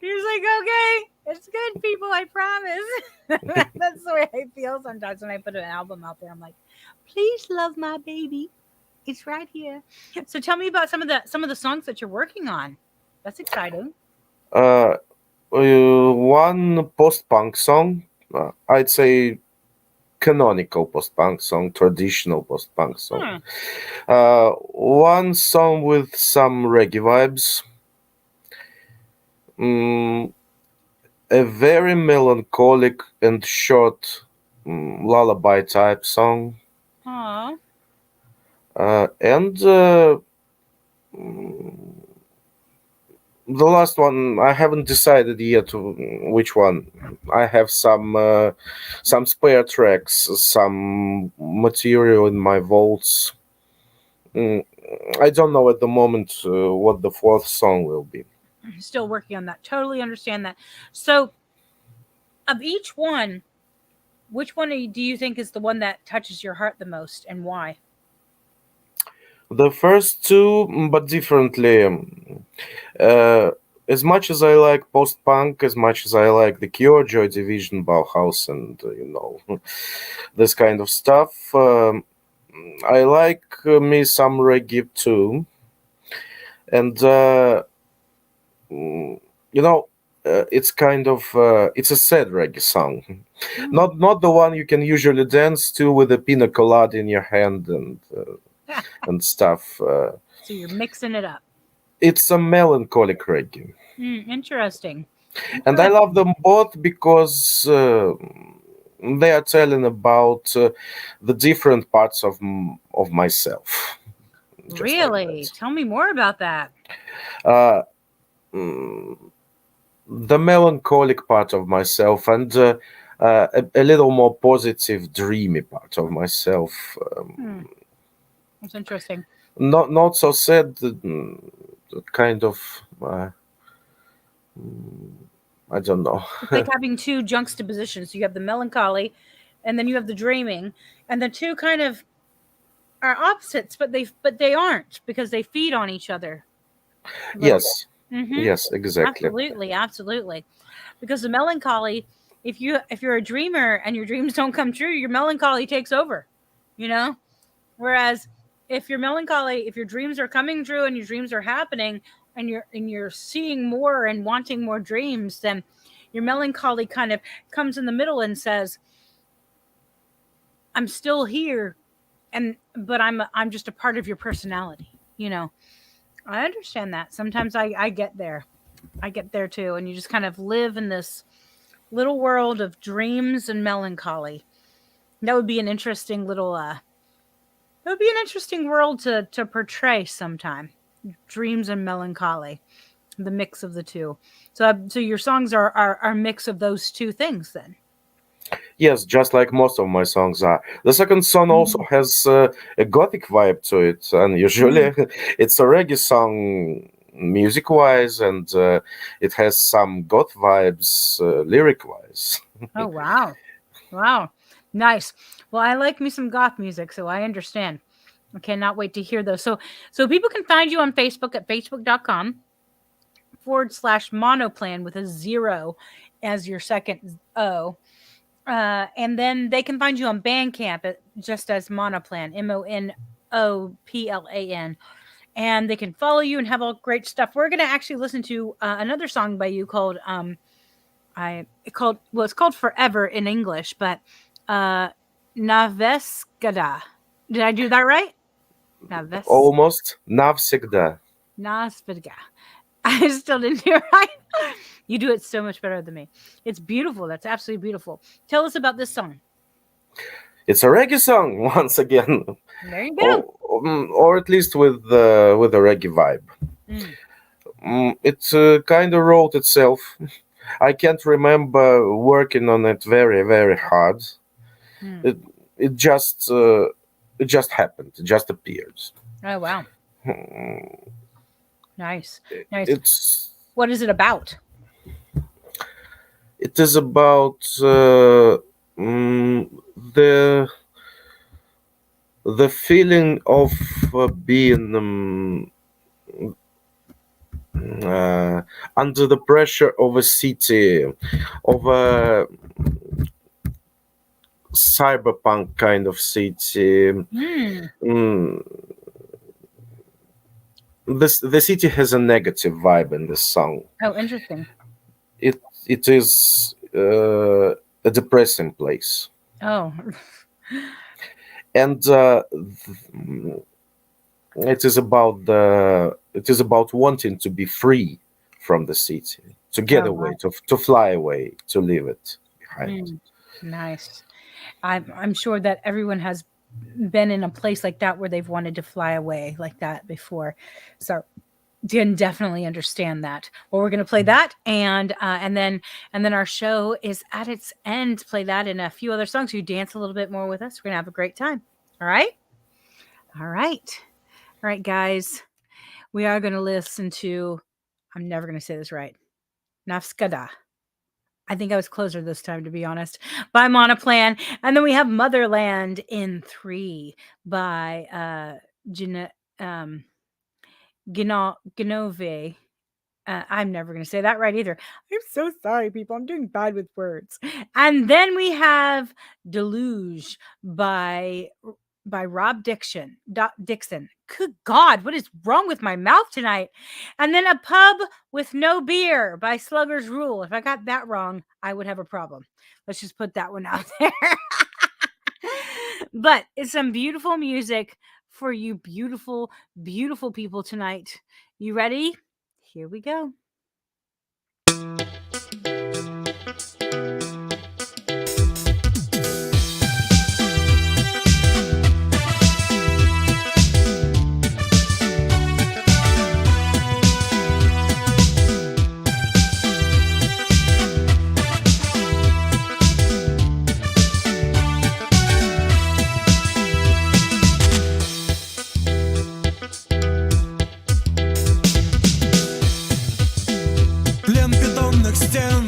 You're just like, "Okay, it's good, people, I promise." That's the way I feel sometimes when I put an album out there. I'm like, please love my baby. It's right here. So tell me about some of the songs that you're working on. That's exciting. Uh, One post-punk song, I'd say canonical post-punk song, traditional post-punk song. Hmm. One song with some reggae vibes. Mm, a very melancholic and short lullaby type song. Aw. And the last one, I haven't decided yet which one. I have some spare tracks, some material in my vaults. Mm, I don't know at the moment what the fourth song will be. Still working on that. Totally understand that. So of each one, which one do you think is the one that touches your heart the most and why? The first two, but differently. Uh, as much as I like post-punk, as much as I like The Cure, Joy Division, Bauhaus, and this kind of stuff, I like me some reggae too. And mm, you know, it's kind of it's a sad reggae song, Mm. not the one you can usually dance to with a pina colada in your hand and stuff. So you're mixing it up. It's a melancholic reggae. Interesting. And I Interesting. love them both because they are telling about the different parts of myself, just like Really? that. Tell me more about that. Uh, mm, the melancholic part of myself and a little more positive, dreamy part of myself. Hmm. That's interesting. Not so sad, kind of. I don't know. It's like having two juxtapositions. You have the melancholy, and then you have the dreaming, and the two kind of are opposites, but they aren't because they feed on each other a little Yes, bit. yes, exactly. Absolutely, absolutely. Because the melancholy, if you're a dreamer and your dreams don't come true, your melancholy takes over. You know. Whereas if you're melancholy, if your dreams are coming true and your dreams are happening, and you're seeing more and wanting more dreams, then your melancholy kind of comes in the middle and says, "I'm still here, and but I'm just a part of your personality." You know, I understand that. Sometimes I get there. I get there too, and you just kind of live in this little world of dreams and melancholy. That would be an interesting little it would be an interesting world to portray sometime. Dreams and melancholy, the mix of the two. So your songs are a mix of those two things then. Yes, just like most of my songs are. The second song also Mhm. has a gothic vibe to it, and Mm. usually it's a reggae song music-wise, and it has some goth vibes lyric-wise. Oh wow. Wow. Nice. Well, I like me some goth music, so I understand. I cannot wait to hear those. So people can find you on Facebook at facebook.com/monoplan with a zero as your second O. And then they can find you on Bandcamp just as Monoplan, Monoplan. and they can follow you and have all great stuff. We're going to actually listen to another song by you called it's called Forever in English, but Naveskada. Did I do that right? Almost навсегда. Naveskada. I still didn't do it right. You do it so much better than me. It's beautiful. That's absolutely beautiful. Tell us about this song. It's a reggae song once again. There you go. Or at least with a reggae vibe. It kind of wrote itself. I can't remember working on it very, very hard. It just happened. It just appeared. Oh wow! Nice. What is it about? It is about the feeling of being under the pressure of a city, of a cyberpunk kind of city. The city has a negative vibe in this song. Oh, interesting. It is a depressing place. Oh. And it is about wanting to be free from the city, to get away, to fly away, to leave it behind. Nice. I'm sure that everyone has been in a place like that where they've wanted to fly away like that before. So can definitely understand that. Well, we're going to play that, and then our show is at its end. Play that and a few other songs. You dance a little bit more with us. We're going to have a great time. All right, guys. We are going to listen to. I'm never going to say this right. Navskada. I think I was closer this time, to be honest. By Monoplan, and then we have Motherland in 3 by Genove. I'm never going to say that right either. I'm so sorry, people. I'm doing bad with words. And then we have Deluge by Rob Dixon. Good God, what is wrong with my mouth tonight? And then A Pub with No Beer by Slugger's Rule. If I got that wrong, I would have a problem. Let's just put that one out there. But it's some beautiful music for you beautiful, beautiful people tonight. You ready? Here we go. Плен бетонных стен,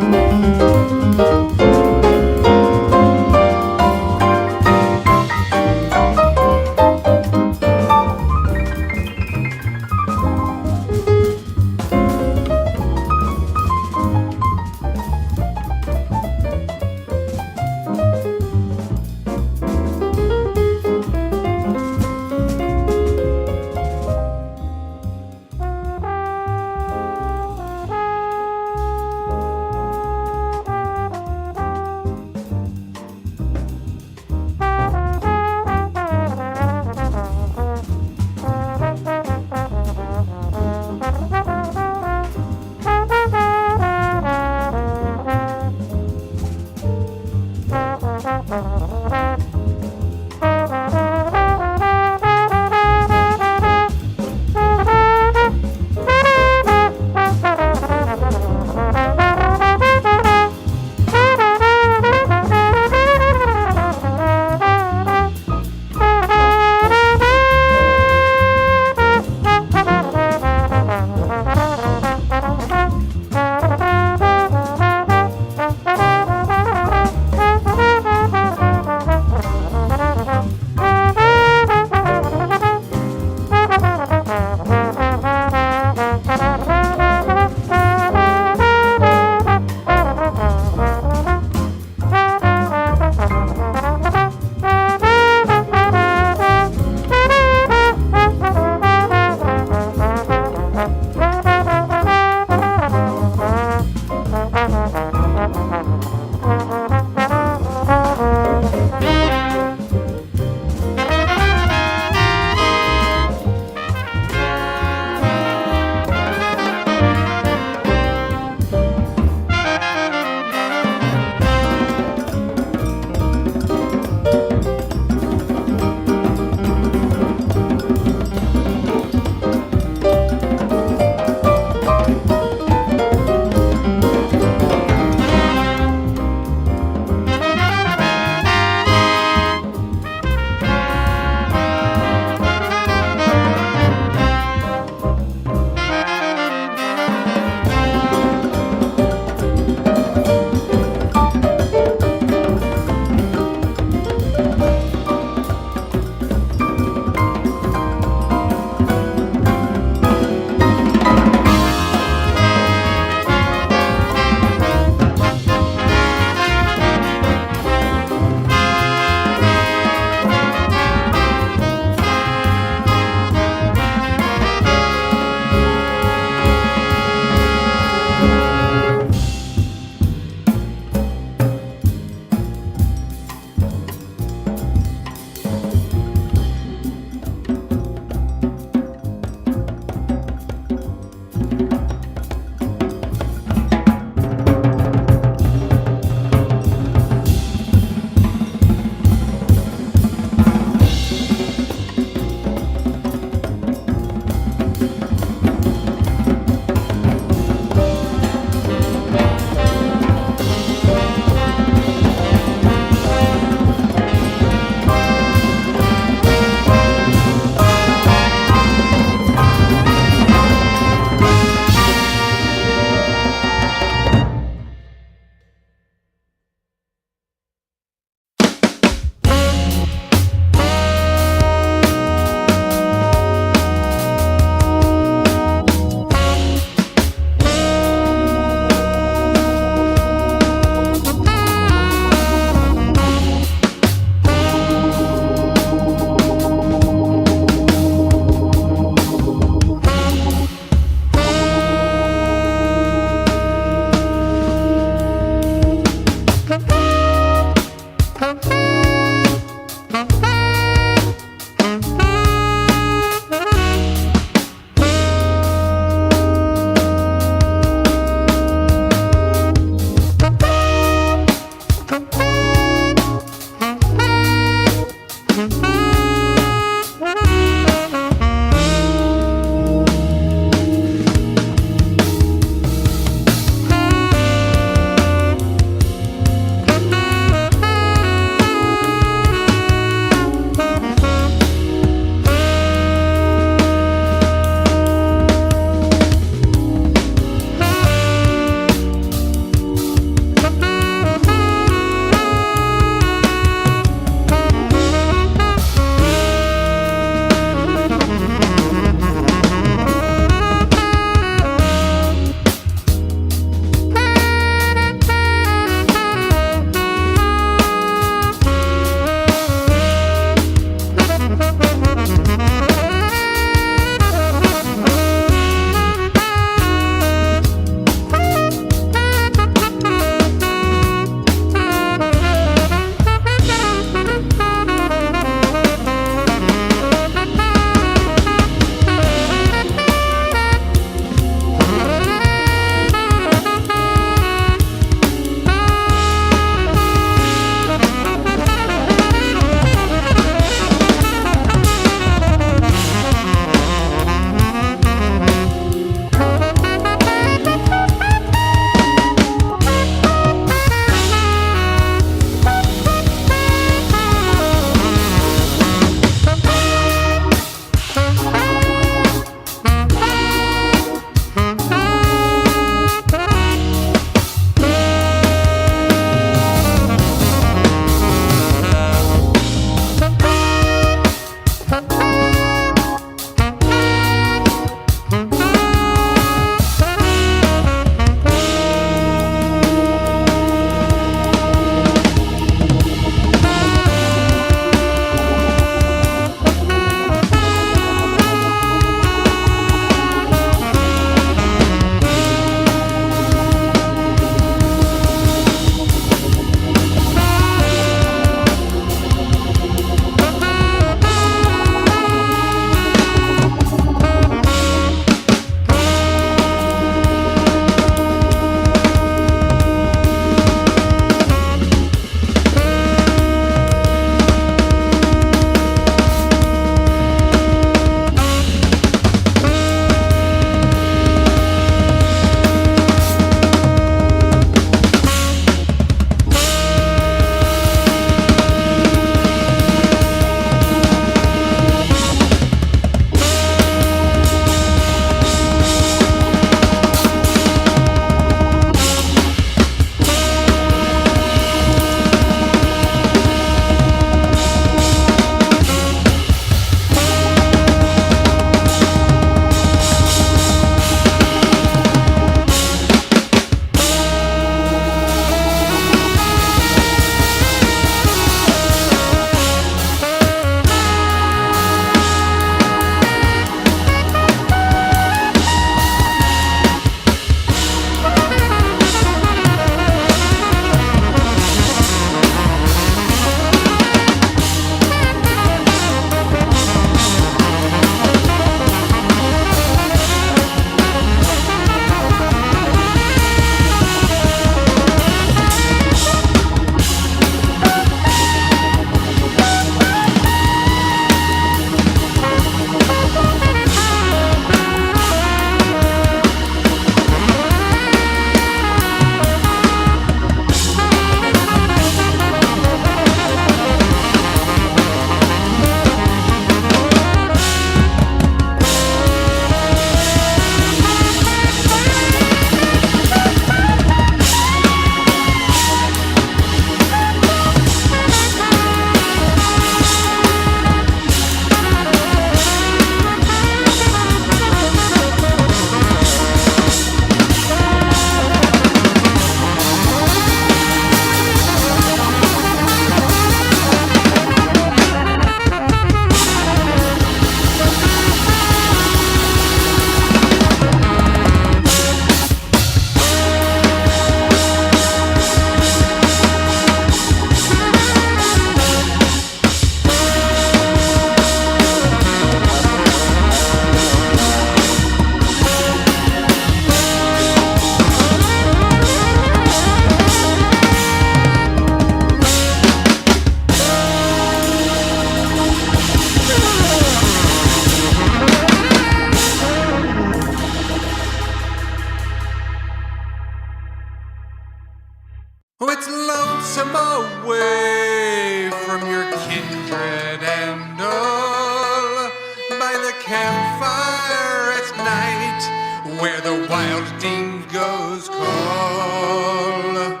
wild dingoes call.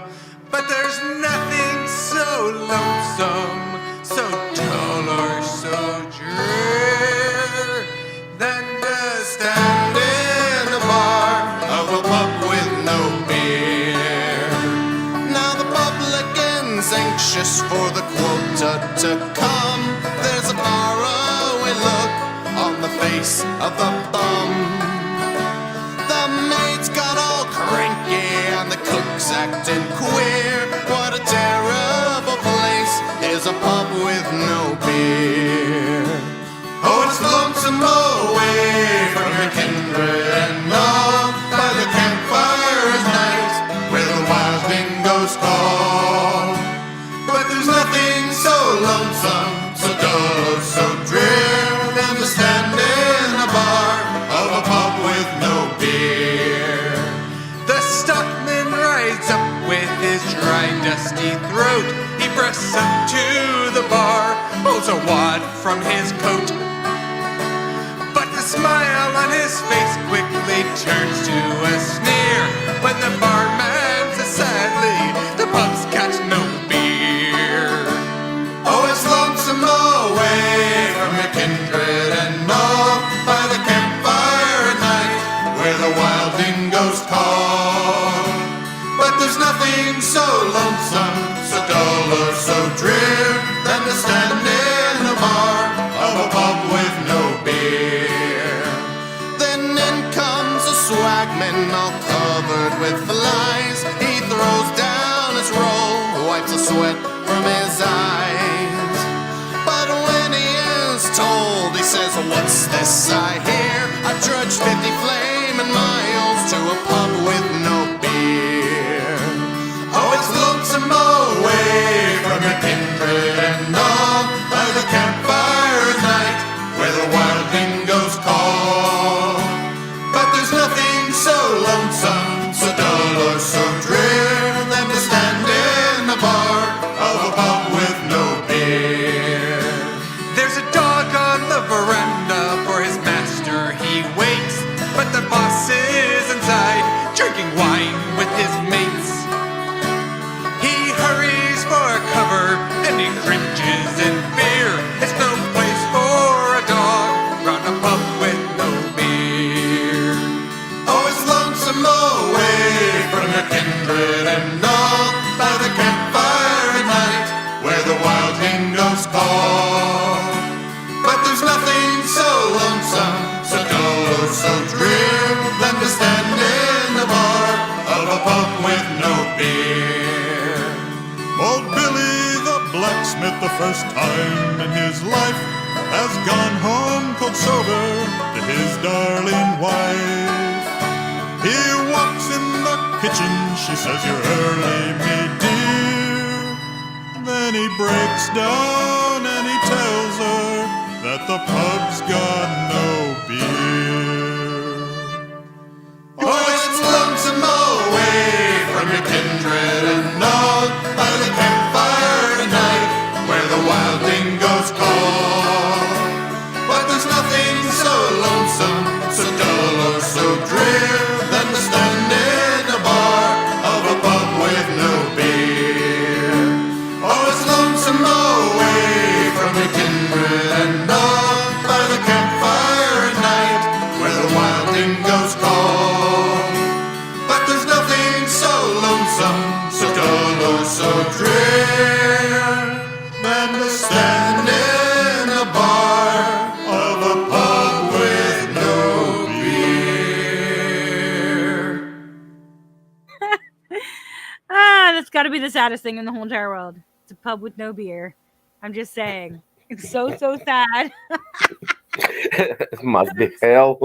But there's nothing so lonesome, so dull or so drear than to stand in a bar of a pub with no beer. Now the publican's anxious for the quota to come. There's a faraway look on the face of the bum. The maid's got all cranky and the cook's acting queer. What a terrible place is a pub with no beer. Oh, it's lonesome away from your kindred and all, by the campfire's night where the wild dingoes call. But there's nothing so lonesome, so dull, so drear than to stand in a bar of a pub with no beer. The stockman rides up with his dry, dusty throat. He breasts up to the bar, pulls a wad from his coat. But the smile on his face quickly turns to a sneer when the barman says sadly, the pub's got no beer. Oh, it's lonesome away from your kindred and all, by the campfire at night where the wild dingoes call. But there's nothing so lonesome, so dull or so drear than to stand in a bar of a pub with no beer. Then in comes a swagman all covered with flies. He throws down his roll, wipes the sweat from his eyes. But when he is told, he says, what's this I hear? I've trudged 50 flaming miles to a pub with no beer. Oh, it's lonesome away from your kindred and all, by the campfire at night where the wild dingoes call. But there's nothing so lonesome, so dull or so drear than to stand in a bar of a pub with no beer. There's a dog on the veranda, for his master he waits, but the boss is inside drinking wine with his mates. He hurries for cover and he cringes in fear. It's no place for a dog round a pub with no beer. Oh, it's lonesome away from your kindred and all, by the campfire at night where the wild dingoes call. But there's nothing so lonesome, so dull or so drear than to stand in a bar of a pub with no beer. Old Billy the blacksmith, the first time in his life, has gone home cold sober to his darling wife. He walks in the kitchen, she says, you're early, me dear. Then he breaks down and he tells her that the pub's got no beer. Oh, it's lonesome away from your kindred and all, by the campfire at night where the wild dingoes call. But there's nothing so lonesome, so dull or so drear than to stand in a bar of a pub with no beer. Oh, it's lonesome away from your kindred and all, by the campfire at night where the wild dingoes call. But there's nothing so lonesome, so dull or so drear than to stand in a bar of a pub with no beer. That's got to be the saddest thing in the whole entire world. It's a pub with no beer. I'm just saying. It's so sad. Must be hell.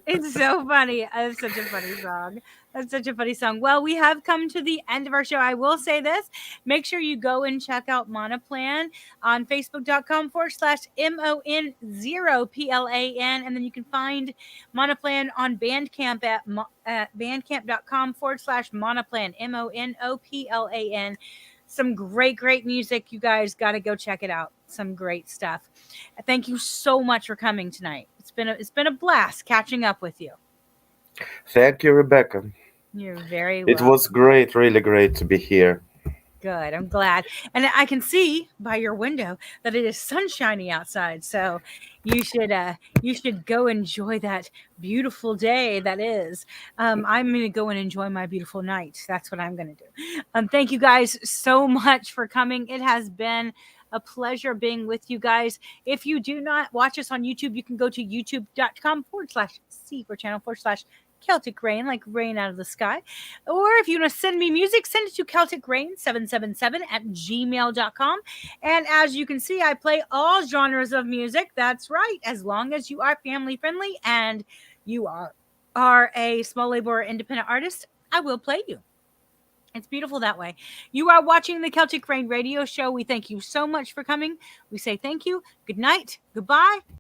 It's so funny. That's such a funny song. That's such a funny song. Well, we have come to the end of our show. I will say this. Make sure you go and check out Monoplan on Facebook.com/MON0PLAN. And then you can find Monoplan on Bandcamp at bandcamp.com/Monoplan, MONOPLAN. Some great music. You guys got to go check it out. Some great stuff. Thank you so much for coming tonight. It's been a blast catching up with you. Thank you, Rebecca. You're very It welcome. was great, really great to be here. Good. I'm glad. And I can see by your window that it is sunshiny outside. So you should go enjoy that beautiful day that is. I'm going to go and enjoy my beautiful night. That's what I'm going to do. Thank you guys so much for coming. It has been a pleasure being with you guys. If you do not watch us on YouTube, you can go to youtube.com/C for channel / Celtic Rain, like rain out of the sky. Or if you want to send me music, send it to CelticRain777 at gmail.com. And as you can see, I play all genres of music. That's right. As long as you are family friendly and you are a small label or independent artist, I will play you. It's beautiful that way. You are watching the Celtic Rain radio show. We thank you so much for coming. We say thank you, good night, goodbye,